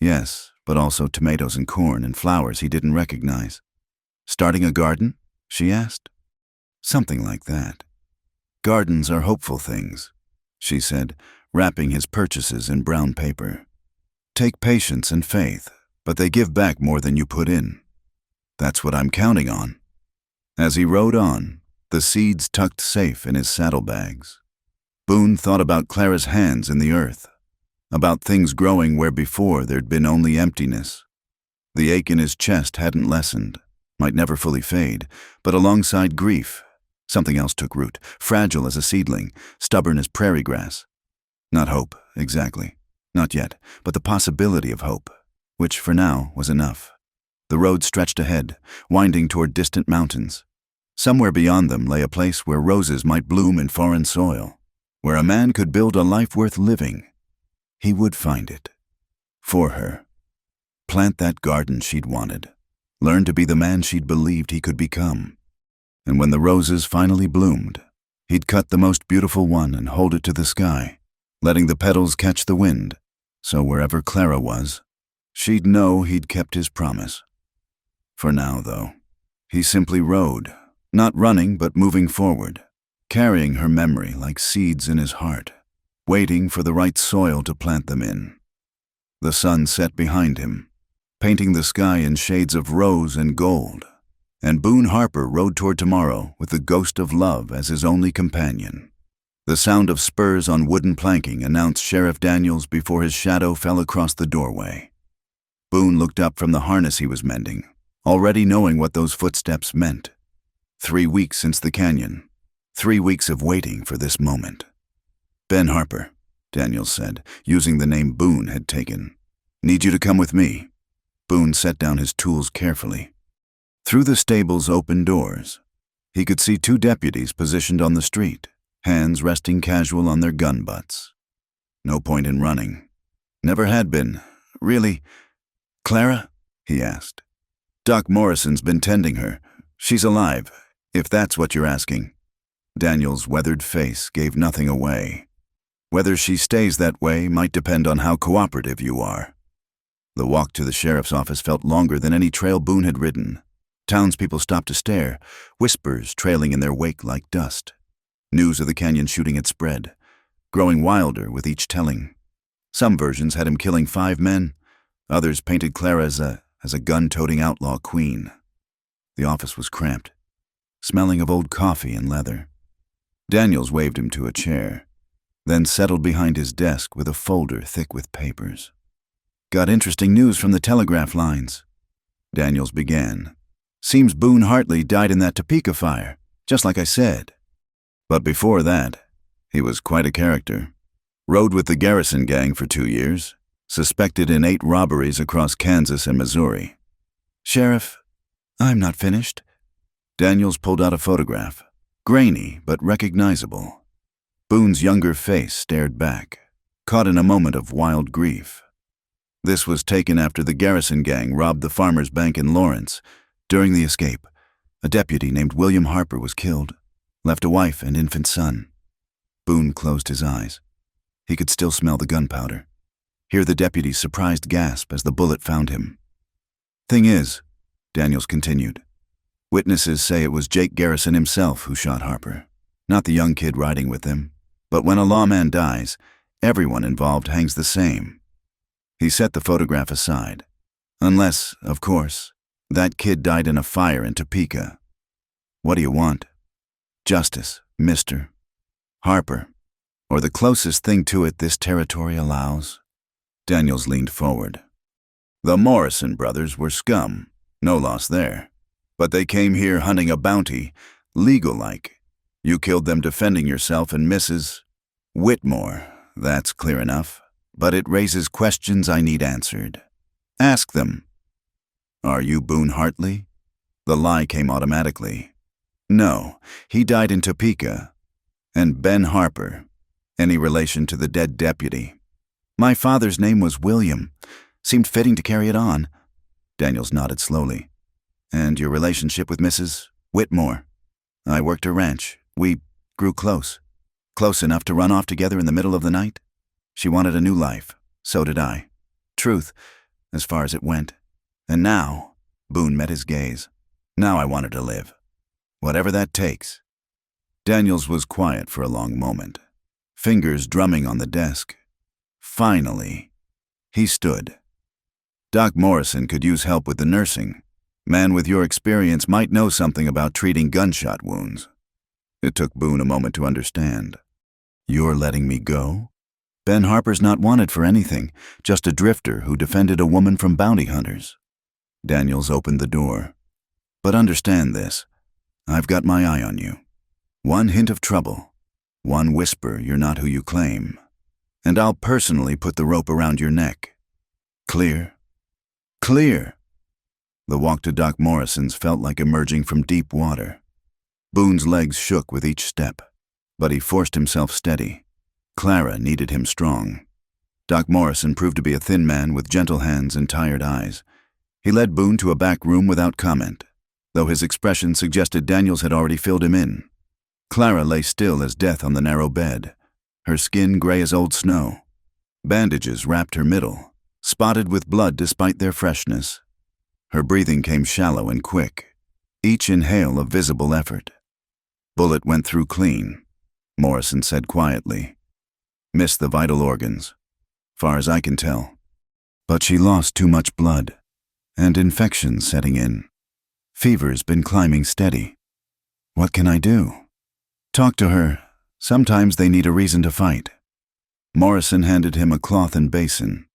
Yes, but also tomatoes and corn and flowers he didn't recognize. Starting a garden? She asked. Something like that. Gardens are hopeful things, she said, wrapping his purchases in brown paper. Take patience and faith, but they give back more than you put in. That's what I'm counting on. As he rode on, the seeds tucked safe in his saddlebags, Boone thought about Clara's hands in the earth, about things growing where before there'd been only emptiness. The ache in his chest hadn't lessened, might never fully fade, but alongside grief, something else took root, fragile as a seedling, stubborn as prairie grass. Not hope, exactly. Not yet, but the possibility of hope, which for now was enough. The road stretched ahead, winding toward distant mountains. Somewhere beyond them lay a place where roses might bloom in foreign soil, where a man could build a life worth living. He would find it. For her. Plant that garden she'd wanted. Learn to be the man she'd believed he could become. And when the roses finally bloomed, he'd cut the most beautiful one and hold it to the sky, letting the petals catch the wind, so wherever Clara was, she'd know he'd kept his promise. For now, though, he simply rode, not running but moving forward, carrying her memory like seeds in his heart, waiting for the right soil to plant them in. The sun set behind him, painting the sky in shades of rose and gold, and Boone Harper rode toward tomorrow with the ghost of love as his only companion. The sound of spurs on wooden planking announced Sheriff Daniels before his shadow fell across the doorway. Boone looked up from the harness he was mending, already knowing what those footsteps meant. 3 weeks since the canyon. 3 weeks of waiting for this moment. Ben Harper, Daniels said, using the name Boone had taken. Need you to come with me. Boone set down his tools carefully. Through the stable's open doors, he could see 2 deputies positioned on the street, hands resting casual on their gun butts. No point in running. Never had been. Really? Clara? He asked. Doc Morrison's been tending her. She's alive, if that's what you're asking. Daniel's weathered face gave nothing away. Whether she stays that way might depend on how cooperative you are. The walk to the sheriff's office felt longer than any trail Boone had ridden. Townspeople stopped to stare, whispers trailing in their wake like dust. News of the canyon shooting had spread, growing wilder with each telling. Some versions had him killing 5 men. Others painted Clara as a gun-toting outlaw queen. The office was cramped, smelling of old coffee and leather. Daniels waved him to a chair, then settled behind his desk with a folder thick with papers. Got interesting news from the telegraph lines. Daniels began. Seems Boone Hartley died in that Topeka fire, just like I said. But before that, he was quite a character. Rode with the Garrison gang for 2 years, suspected in 8 robberies across Kansas and Missouri. Sheriff, I'm not finished. Daniels pulled out a photograph, grainy but recognizable. Boone's younger face stared back, caught in a moment of wild grief. This was taken after the Garrison gang robbed the Farmers Bank in Lawrence. During the escape, a deputy named William Harper was killed, left a wife and infant son. Boone closed his eyes. He could still smell the gunpowder, hear the deputy's surprised gasp as the bullet found him. Thing is, Daniels continued, witnesses say it was Jake Garrison himself who shot Harper, not the young kid riding with him. But when a lawman dies, everyone involved hangs the same. He set the photograph aside. Unless, of course, that kid died in a fire in Topeka. What do you want? Justice, Mr. Harper, or the closest thing to it this territory allows. Daniels leaned forward. The Morrison brothers were scum. No loss there. But they came here hunting a bounty, legal-like. You killed them defending yourself and Mrs. Whitmore. That's clear enough. But it raises questions I need answered. Ask them. Are you Boone Hartley? The lie came automatically. No, he died in Topeka. And Ben Harper. Any relation to the dead deputy? My father's name was William. Seemed fitting to carry it on. Daniels nodded slowly. And your relationship with Mrs. Whitmore? I worked her ranch. We grew close. Close enough to run off together in the middle of the night. She wanted a new life. So did I. Truth, as far as it went. And now, Boone met his gaze. Now I wanted to live. Whatever that takes. Daniels was quiet for a long moment, fingers drumming on the desk. Finally, he stood. Doc Morrison could use help with the nursing. Man with your experience might know something about treating gunshot wounds. It took Boone a moment to understand. You're letting me go? Ben Harper's not wanted for anything, just a drifter who defended a woman from bounty hunters. Daniels opened the door. But understand this. I've got my eye on you. One hint of trouble. One whisper you're not who you claim. And I'll personally put the rope around your neck. Clear? Clear! The walk to Doc Morrison's felt like emerging from deep water. Boone's legs shook with each step, but he forced himself steady. Clara needed him strong. Doc Morrison proved to be a thin man with gentle hands and tired eyes. He led Boone to a back room without comment, though his expression suggested Daniels had already filled him in. Clara lay still as death on the narrow bed, her skin gray as old snow. Bandages wrapped her middle, spotted with blood despite their freshness. Her breathing came shallow and quick, each inhale a visible effort. Bullet went through clean, Morrison said quietly. Missed the vital organs, far as I can tell. But she lost too much blood, and infection setting in. Fever's been climbing steady. What can I do? Talk to her. Sometimes they need a reason to fight. Morrison handed him a cloth and basin.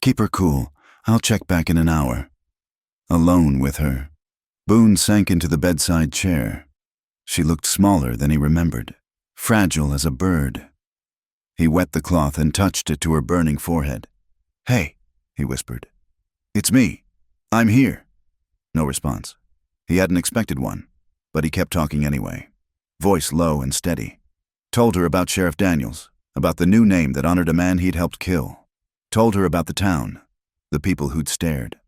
Keep her cool. I'll check back in an hour. Alone with her, Boone sank into the bedside chair. She looked smaller than he remembered, fragile as a bird. He wet the cloth and touched it to her burning forehead. Hey, he whispered. It's me. I'm here. No response. He hadn't expected one, but he kept talking anyway, voice low and steady. Told her about Sheriff Daniels, about the new name that honored a man he'd helped kill. Told her about the town, the people who'd stared,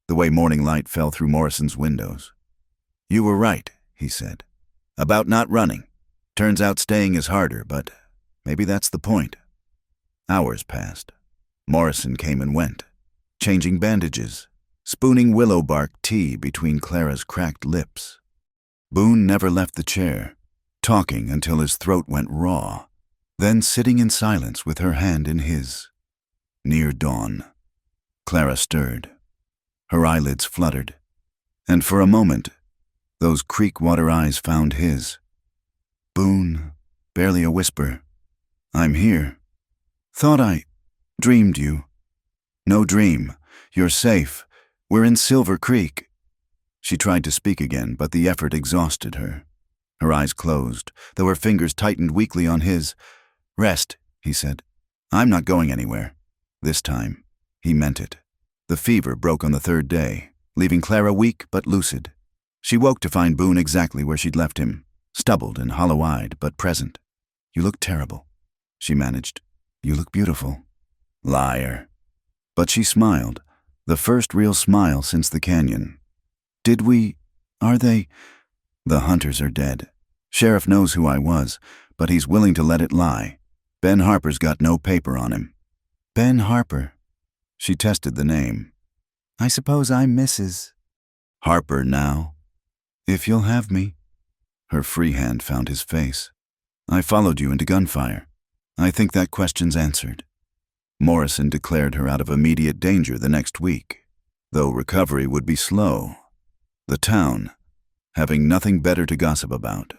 the way morning light fell through Morrison's windows. You were right, he said, about not running. Turns out staying is harder, but maybe that's the point. Hours passed. Morrison came and went, changing bandages, spooning willow bark tea between Clara's cracked lips. Boone never left the chair, talking until his throat went raw, then sitting in silence with her hand in his. Near dawn, Clara stirred. Her eyelids fluttered, and for a moment, those creek-water eyes found his. Boone, barely a whisper. I'm here. Thought I dreamed you. No dream. You're safe. We're in Silver Creek. She tried to speak again, but the effort exhausted her. Her eyes closed, though her fingers tightened weakly on his. Rest, he said. I'm not going anywhere. This time, he meant it. The fever broke on the third day, leaving Clara weak but lucid. She woke to find Boone exactly where she'd left him, stubbled and hollow-eyed but present. You look terrible, she managed. You look beautiful. Liar. But she smiled, the first real smile since the canyon. Are they? The hunters are dead. Sheriff knows who I was, but he's willing to let it lie. Ben Harper's got no paper on him. Ben Harper. She tested the name. I suppose I'm Mrs. Harper now. If you'll have me. Her free hand found his face. I followed you into gunfire. I think that question's answered. Morrison declared her out of immediate danger the next week, though recovery would be slow. The town, having nothing better to gossip about,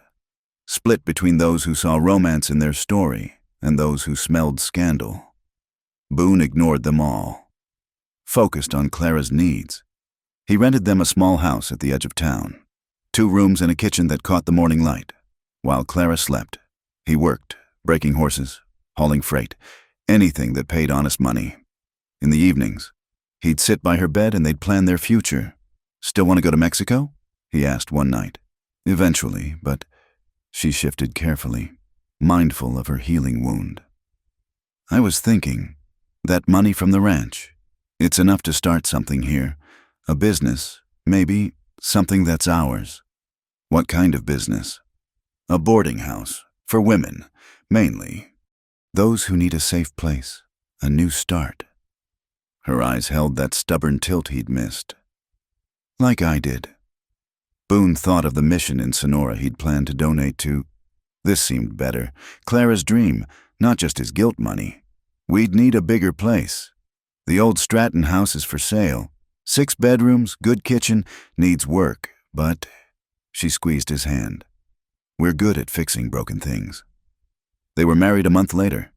split between those who saw romance in their story and those who smelled scandal. Boone ignored them all, focused on Clara's needs. He rented them a small house at the edge of town, 2 rooms and a kitchen that caught the morning light. While Clara slept, he worked, breaking horses, hauling freight, anything that paid honest money. In the evenings, he'd sit by her bed and they'd plan their future. "Still want to go to Mexico?" he asked one night. "Eventually," but she shifted carefully, mindful of her healing wound. "I was thinking, that money from the ranch, it's enough to start something here. A business, maybe, something that's ours." "What kind of business?" "A boarding house, for women, mainly. Those who need a safe place, a new start." Her eyes held that stubborn tilt he'd missed. "Like I did." Boone thought of the mission in Sonora he'd planned to donate to. This seemed better. Clara's dream, not just his guilt money. "We'd need a bigger place. The old Stratton house is for sale. 6 bedrooms, good kitchen, needs work, but..." She squeezed his hand. "We're good at fixing broken things." They were married a month later,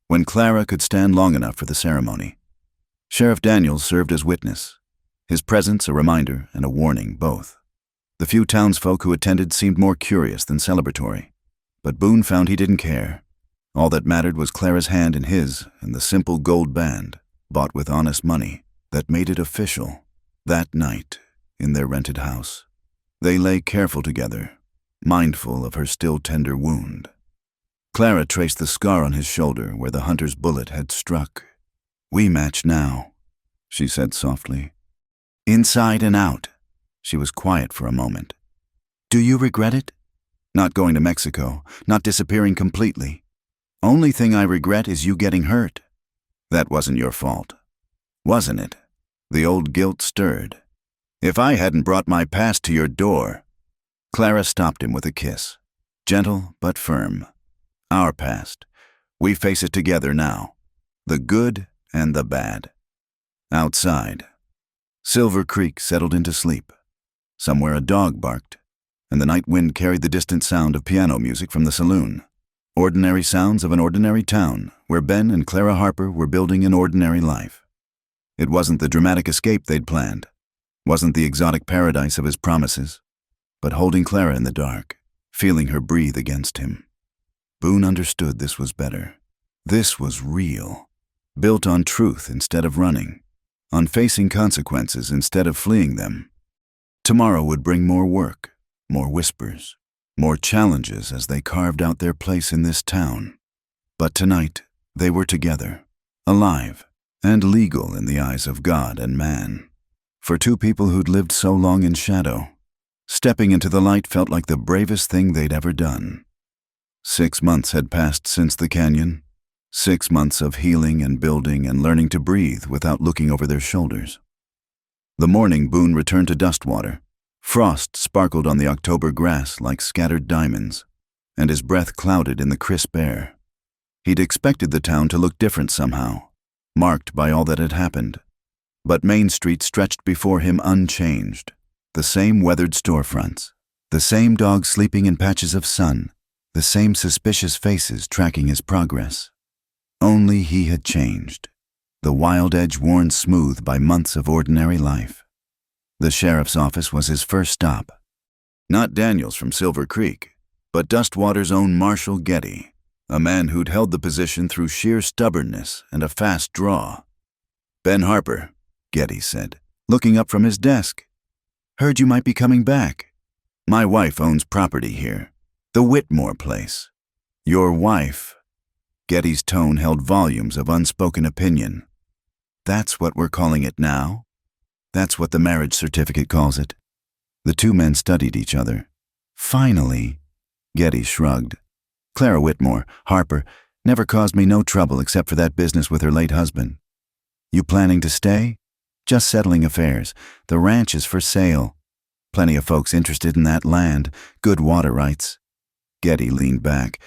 when Clara could stand long enough for the ceremony. Sheriff Daniels served as witness, his presence a reminder and a warning both. The few townsfolk who attended seemed more curious than celebratory, but Boone found he didn't care. All that mattered was Clara's hand in his and the simple gold band, bought with honest money, that made it official. That night, in their rented house, they lay careful together, mindful of her still tender wound. Clara traced the scar on his shoulder where the hunter's bullet had struck. "We match now," she said softly. "Inside and out." She was quiet for a moment. "Do you regret it?" "Not going to Mexico, not disappearing completely. Only thing I regret is you getting hurt. That wasn't your fault, wasn't it?" The old guilt stirred. "If I hadn't brought my past to your door..." Clara stopped him with a kiss, gentle but firm. "Our past. We face it together now. The good and the bad." Outside, Silver Creek settled into sleep. Somewhere a dog barked, and the night wind carried the distant sound of piano music from the saloon. Ordinary sounds of an ordinary town, where Ben and Clara Harper were building an ordinary life. It wasn't the dramatic escape they'd planned, wasn't the exotic paradise of his promises, but holding Clara in the dark, feeling her breathe against him. Boone understood this was better. This was real, built on truth instead of running, on facing consequences instead of fleeing them. Tomorrow would bring more work, more whispers, more challenges as they carved out their place in this town. But tonight, they were together, alive, and legal in the eyes of God and man. For 2 people who'd lived so long in shadow, stepping into the light felt like the bravest thing they'd ever done. 6 months had passed since the canyon, 6 months of healing and building and learning to breathe without looking over their shoulders. The morning Boone returned to Dustwater. Frost sparkled on the October grass like scattered diamonds, and his breath clouded in the crisp air. He'd expected the town to look different somehow, marked by all that had happened. But Main Street stretched before him unchanged. The same weathered storefronts, the same dogs sleeping in patches of sun, the same suspicious faces tracking his progress. Only he had changed, the wild edge worn smooth by months of ordinary life. The sheriff's office was his first stop. Not Daniels from Silver Creek, but Dustwater's own Marshal Getty, a man who'd held the position through sheer stubbornness and a fast draw. "Ben Harper," Getty said, looking up from his desk. "Heard you might be coming back. My wife owns property here, the Whitmore place." "Your wife?" Getty's tone held volumes of unspoken opinion. "That's what we're calling it now? That's what the marriage certificate calls it." The 2 men studied each other. "Finally," Getty shrugged. "Clara Whitmore, Harper, never caused me no trouble except for that business with her late husband. You planning to stay?" "Just settling affairs. The ranch is for sale. Plenty of folks interested in that land, good water rights." Getty leaned back.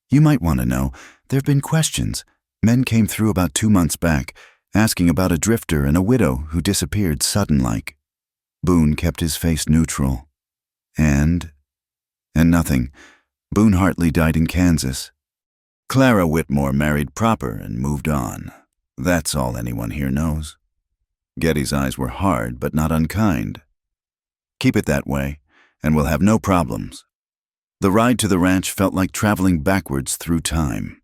"You might want to know, there've been questions. Men came through about 2 months back, asking about a drifter and a widow who disappeared sudden-like." Boone kept his face neutral. And nothing. Boone Hartley died in Kansas. Clara Whitmore married proper and moved on. That's all anyone here knows. Getty's eyes were hard but not unkind. Keep it that way, and we'll have no problems. The ride to the ranch felt like traveling backwards through time.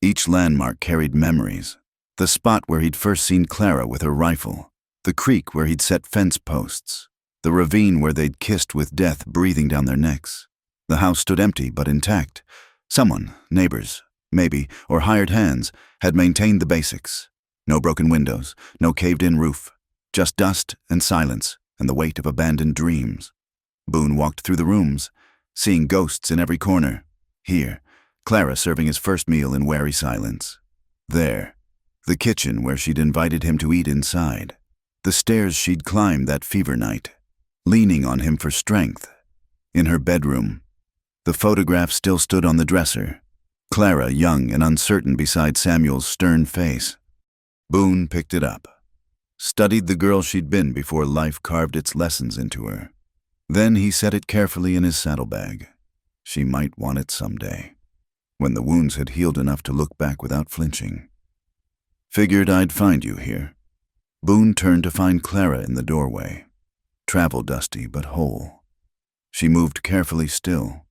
Each landmark carried memories. The spot where he'd first seen Clara with her rifle, the creek where he'd set fence posts, the ravine where they'd kissed with death breathing down their necks. The house stood empty but intact. Someone, neighbors, maybe, or hired hands, had maintained the basics. No broken windows, no caved-in roof, just dust and silence and the weight of abandoned dreams. Boone walked through the rooms, seeing ghosts in every corner. Here, Clara serving his first meal in wary silence. There, the kitchen where she'd invited him to eat inside. The stairs she'd climbed that fever night, leaning on him for strength. In her bedroom, the photograph still stood on the dresser, Clara young and uncertain beside Samuel's stern face. Boone picked it up, studied the girl she'd been before life carved its lessons into her. Then he set it carefully in his saddlebag. She might want it someday, when the wounds had healed enough to look back without flinching. Figured I'd find you here. Boone turned to find Clara in the doorway, travel-dusty but whole. She moved carefully still,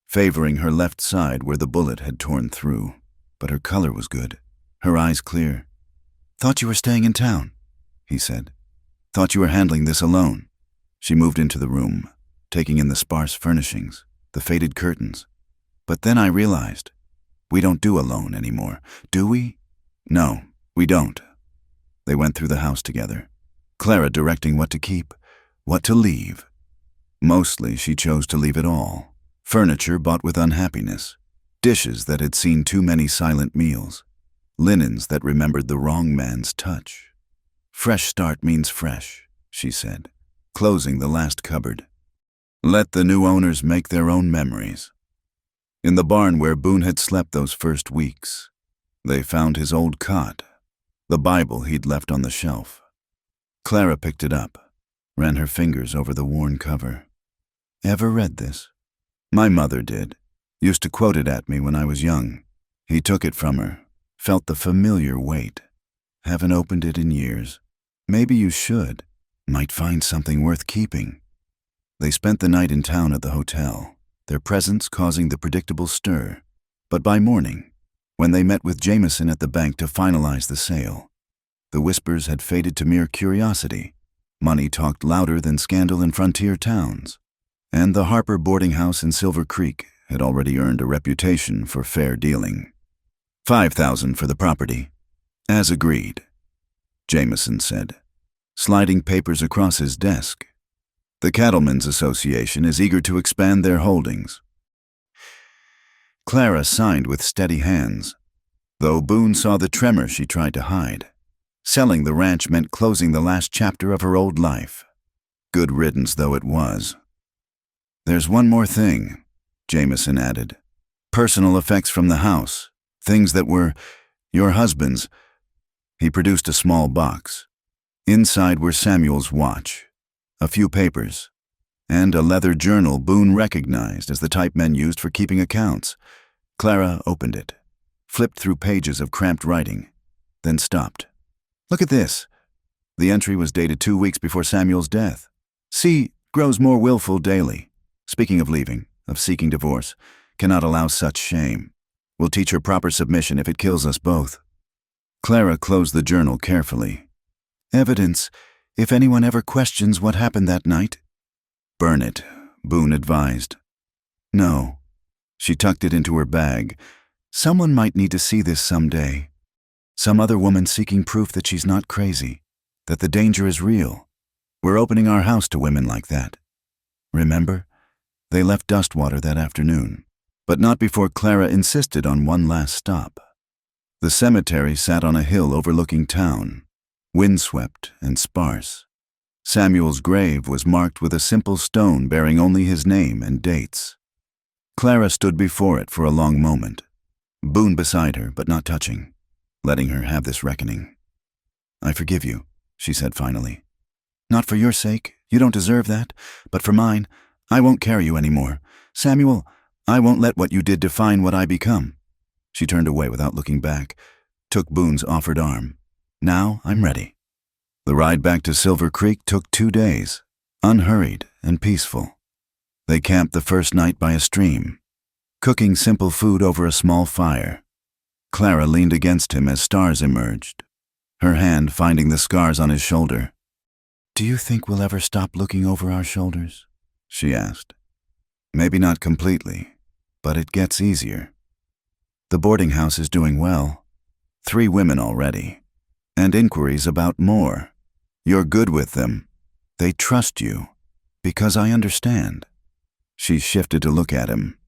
favoring her left side where the bullet had torn through, but her color was good, her eyes clear. "Thought you were staying in town," he said. "Thought you were handling this alone." She moved into the room, taking in the sparse furnishings, the faded curtains. "But then I realized, we don't do alone anymore, do we?" "No, we don't." They went through the house together, Clara directing what to keep, what to leave. Mostly she chose to leave it all. Furniture bought with unhappiness, dishes that had seen too many silent meals, linens that remembered the wrong man's touch. "Fresh start means fresh," she said, closing the last cupboard. Let the new owners make their own memories. In the barn where Boone had slept those first weeks, they found his old cot, the Bible he'd left on the shelf. Clara picked it up, ran her fingers over the worn cover. "Ever read this?" "My mother did. Used to quote it at me when I was young." He took it from her, felt the familiar weight. "Haven't opened it in years. Maybe you should. Might find something worth keeping." They spent the night in town at the hotel, their presence causing the predictable stir. But by morning, when they met with Jameson at the bank to finalize the sale, the whispers had faded to mere curiosity. Money talked louder than scandal in frontier towns, and the Harper boarding house in Silver Creek had already earned a reputation for fair dealing. $5,000 for the property, as agreed, Jameson said, sliding papers across his desk. "The Cattlemen's Association is eager to expand their holdings." Clara signed with steady hands, though Boone saw the tremor she tried to hide. Selling the ranch meant closing the last chapter of her old life. Good riddance though it was. "There's one more thing," Jameson added. "Personal effects from the house, things that were your husband's." He produced a small box. Inside were Samuel's watch, a few papers, and a leather journal Boone recognized as the type men used for keeping accounts. Clara opened it, flipped through pages of cramped writing, then stopped. "Look at this." The entry was dated 2 weeks before Samuel's death. "C. grows more willful daily. Speaking of leaving, of seeking divorce, cannot allow such shame. Will teach her proper submission if it kills us both." Clara closed the journal carefully. "Evidence, if anyone ever questions what happened that night." "Burn it," Boone advised. "No." She tucked it into her bag. "Someone might need to see this someday. Some other woman seeking proof that she's not crazy, that the danger is real. We're opening our house to women like that. Remember? They left Dustwater that afternoon, but not before Clara insisted on one last stop. The cemetery sat on a hill overlooking town, windswept and sparse. Samuel's grave was marked with a simple stone bearing only his name and dates. Clara stood before it for a long moment, Boone beside her but not touching, letting her have this reckoning. "I forgive you," she said finally. "Not for your sake, you don't deserve that, but for mine, I won't carry you anymore. Samuel, I won't let what you did define what I become." She turned away without looking back, took Boone's offered arm. Now I'm ready." The ride back to Silver Creek took 2 days, unhurried and peaceful. They camped the first night by a stream, cooking simple food over a small fire. Clara leaned against him as stars emerged, her hand finding the scars on his shoulder. "Do you think we'll ever stop looking over our shoulders?" she asked. "Maybe not completely, but it gets easier. The boarding house is doing well. 3 women already, and inquiries about more. You're good with them. They trust you, because I understand." She shifted to look at him.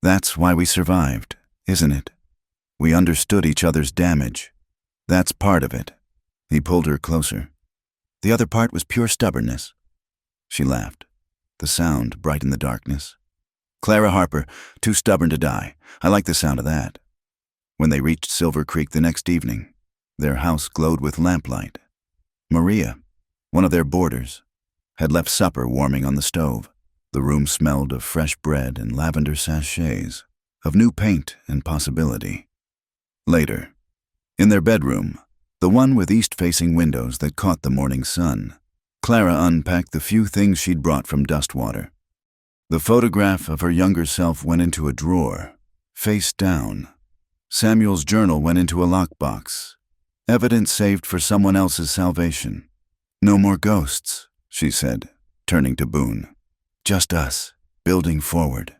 "That's why we survived, isn't it? We understood each other's damage. That's part of it." He pulled her closer. "The other part was pure stubbornness." She laughed. The sound brightened the darkness. "Clara Harper, too stubborn to die. I like the sound of that." When they reached Silver Creek the next evening, their house glowed with lamplight. Maria, one of their boarders, had left supper warming on the stove. The room smelled of fresh bread and lavender sachets, of new paint and possibility. Later, in their bedroom, the one with east-facing windows that caught the morning sun, Clara unpacked the few things she'd brought from Dustwater. The photograph of her younger self went into a drawer, face down. Samuel's journal went into a lockbox, evidence saved for someone else's salvation. "No more ghosts," she said, turning to Boone. "Just us, building forward."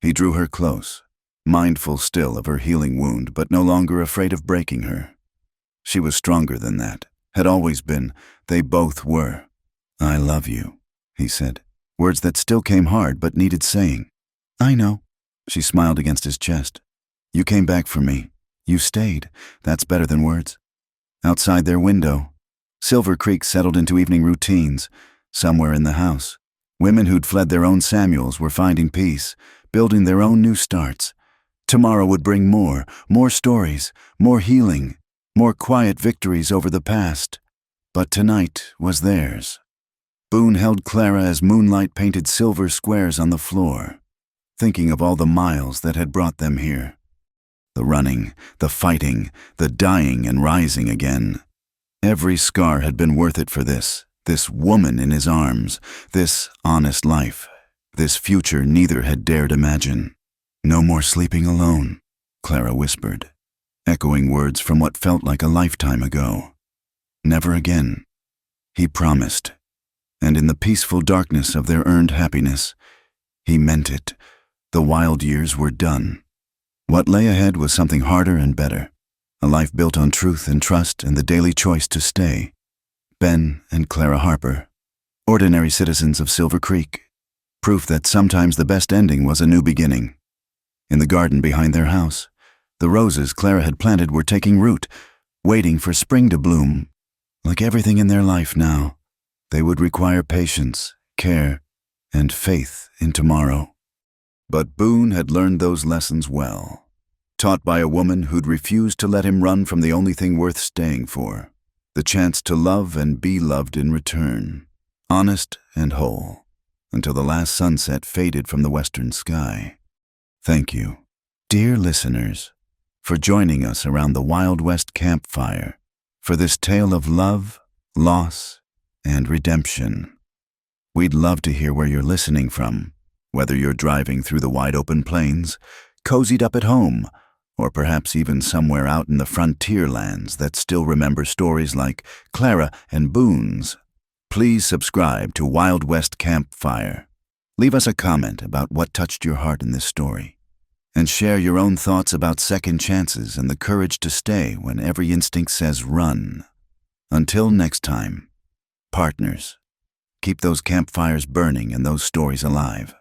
He drew her close, mindful still of her healing wound, but no longer afraid of breaking her. She was stronger than that, had always been. They both were. "I love you," he said, words that still came hard but needed saying. "I know," she smiled against his chest. "You came back for me. You stayed. That's better than words." Outside their window, Silver Creek settled into evening routines. Somewhere in the house, women who'd fled their own Samuels were finding peace, building their own new starts. Tomorrow would bring more stories, more healing, more quiet victories over the past. But tonight was theirs. Boone held Clara as moonlight painted silver squares on the floor, thinking of all the miles that had brought them here. The running, the fighting, the dying and rising again. Every scar had been worth it for this woman in his arms, this honest life, this future neither had dared imagine. "No more sleeping alone," Clara whispered, echoing words from what felt like a lifetime ago. "Never again," he promised, and in the peaceful darkness of their earned happiness, he meant it. The wild years were done. What lay ahead was something harder and better, a life built on truth and trust and the daily choice to stay. Ben and Clara Harper, ordinary citizens of Silver Creek, proof that sometimes the best ending was a new beginning. In the garden behind their house, the roses Clara had planted were taking root, waiting for spring to bloom. Like everything in their life now, they would require patience, care, and faith in tomorrow. But Boone had learned those lessons well, taught by a woman who'd refused to let him run from the only thing worth staying for, the chance to love and be loved in return, honest and whole, until the last sunset faded from the western sky. Thank you, dear listeners, for joining us around the Wild West Campfire for this tale of love, loss, and redemption. We'd love to hear where you're listening from, whether you're driving through the wide-open plains, cozied up at home, or perhaps even somewhere out in the frontier lands that still remember stories like Clara and Boone's. Please subscribe to Wild West Campfire. Leave us a comment about what touched your heart in this story, and share your own thoughts about second chances and the courage to stay when every instinct says run. Until next time, partners, keep those campfires burning and those stories alive.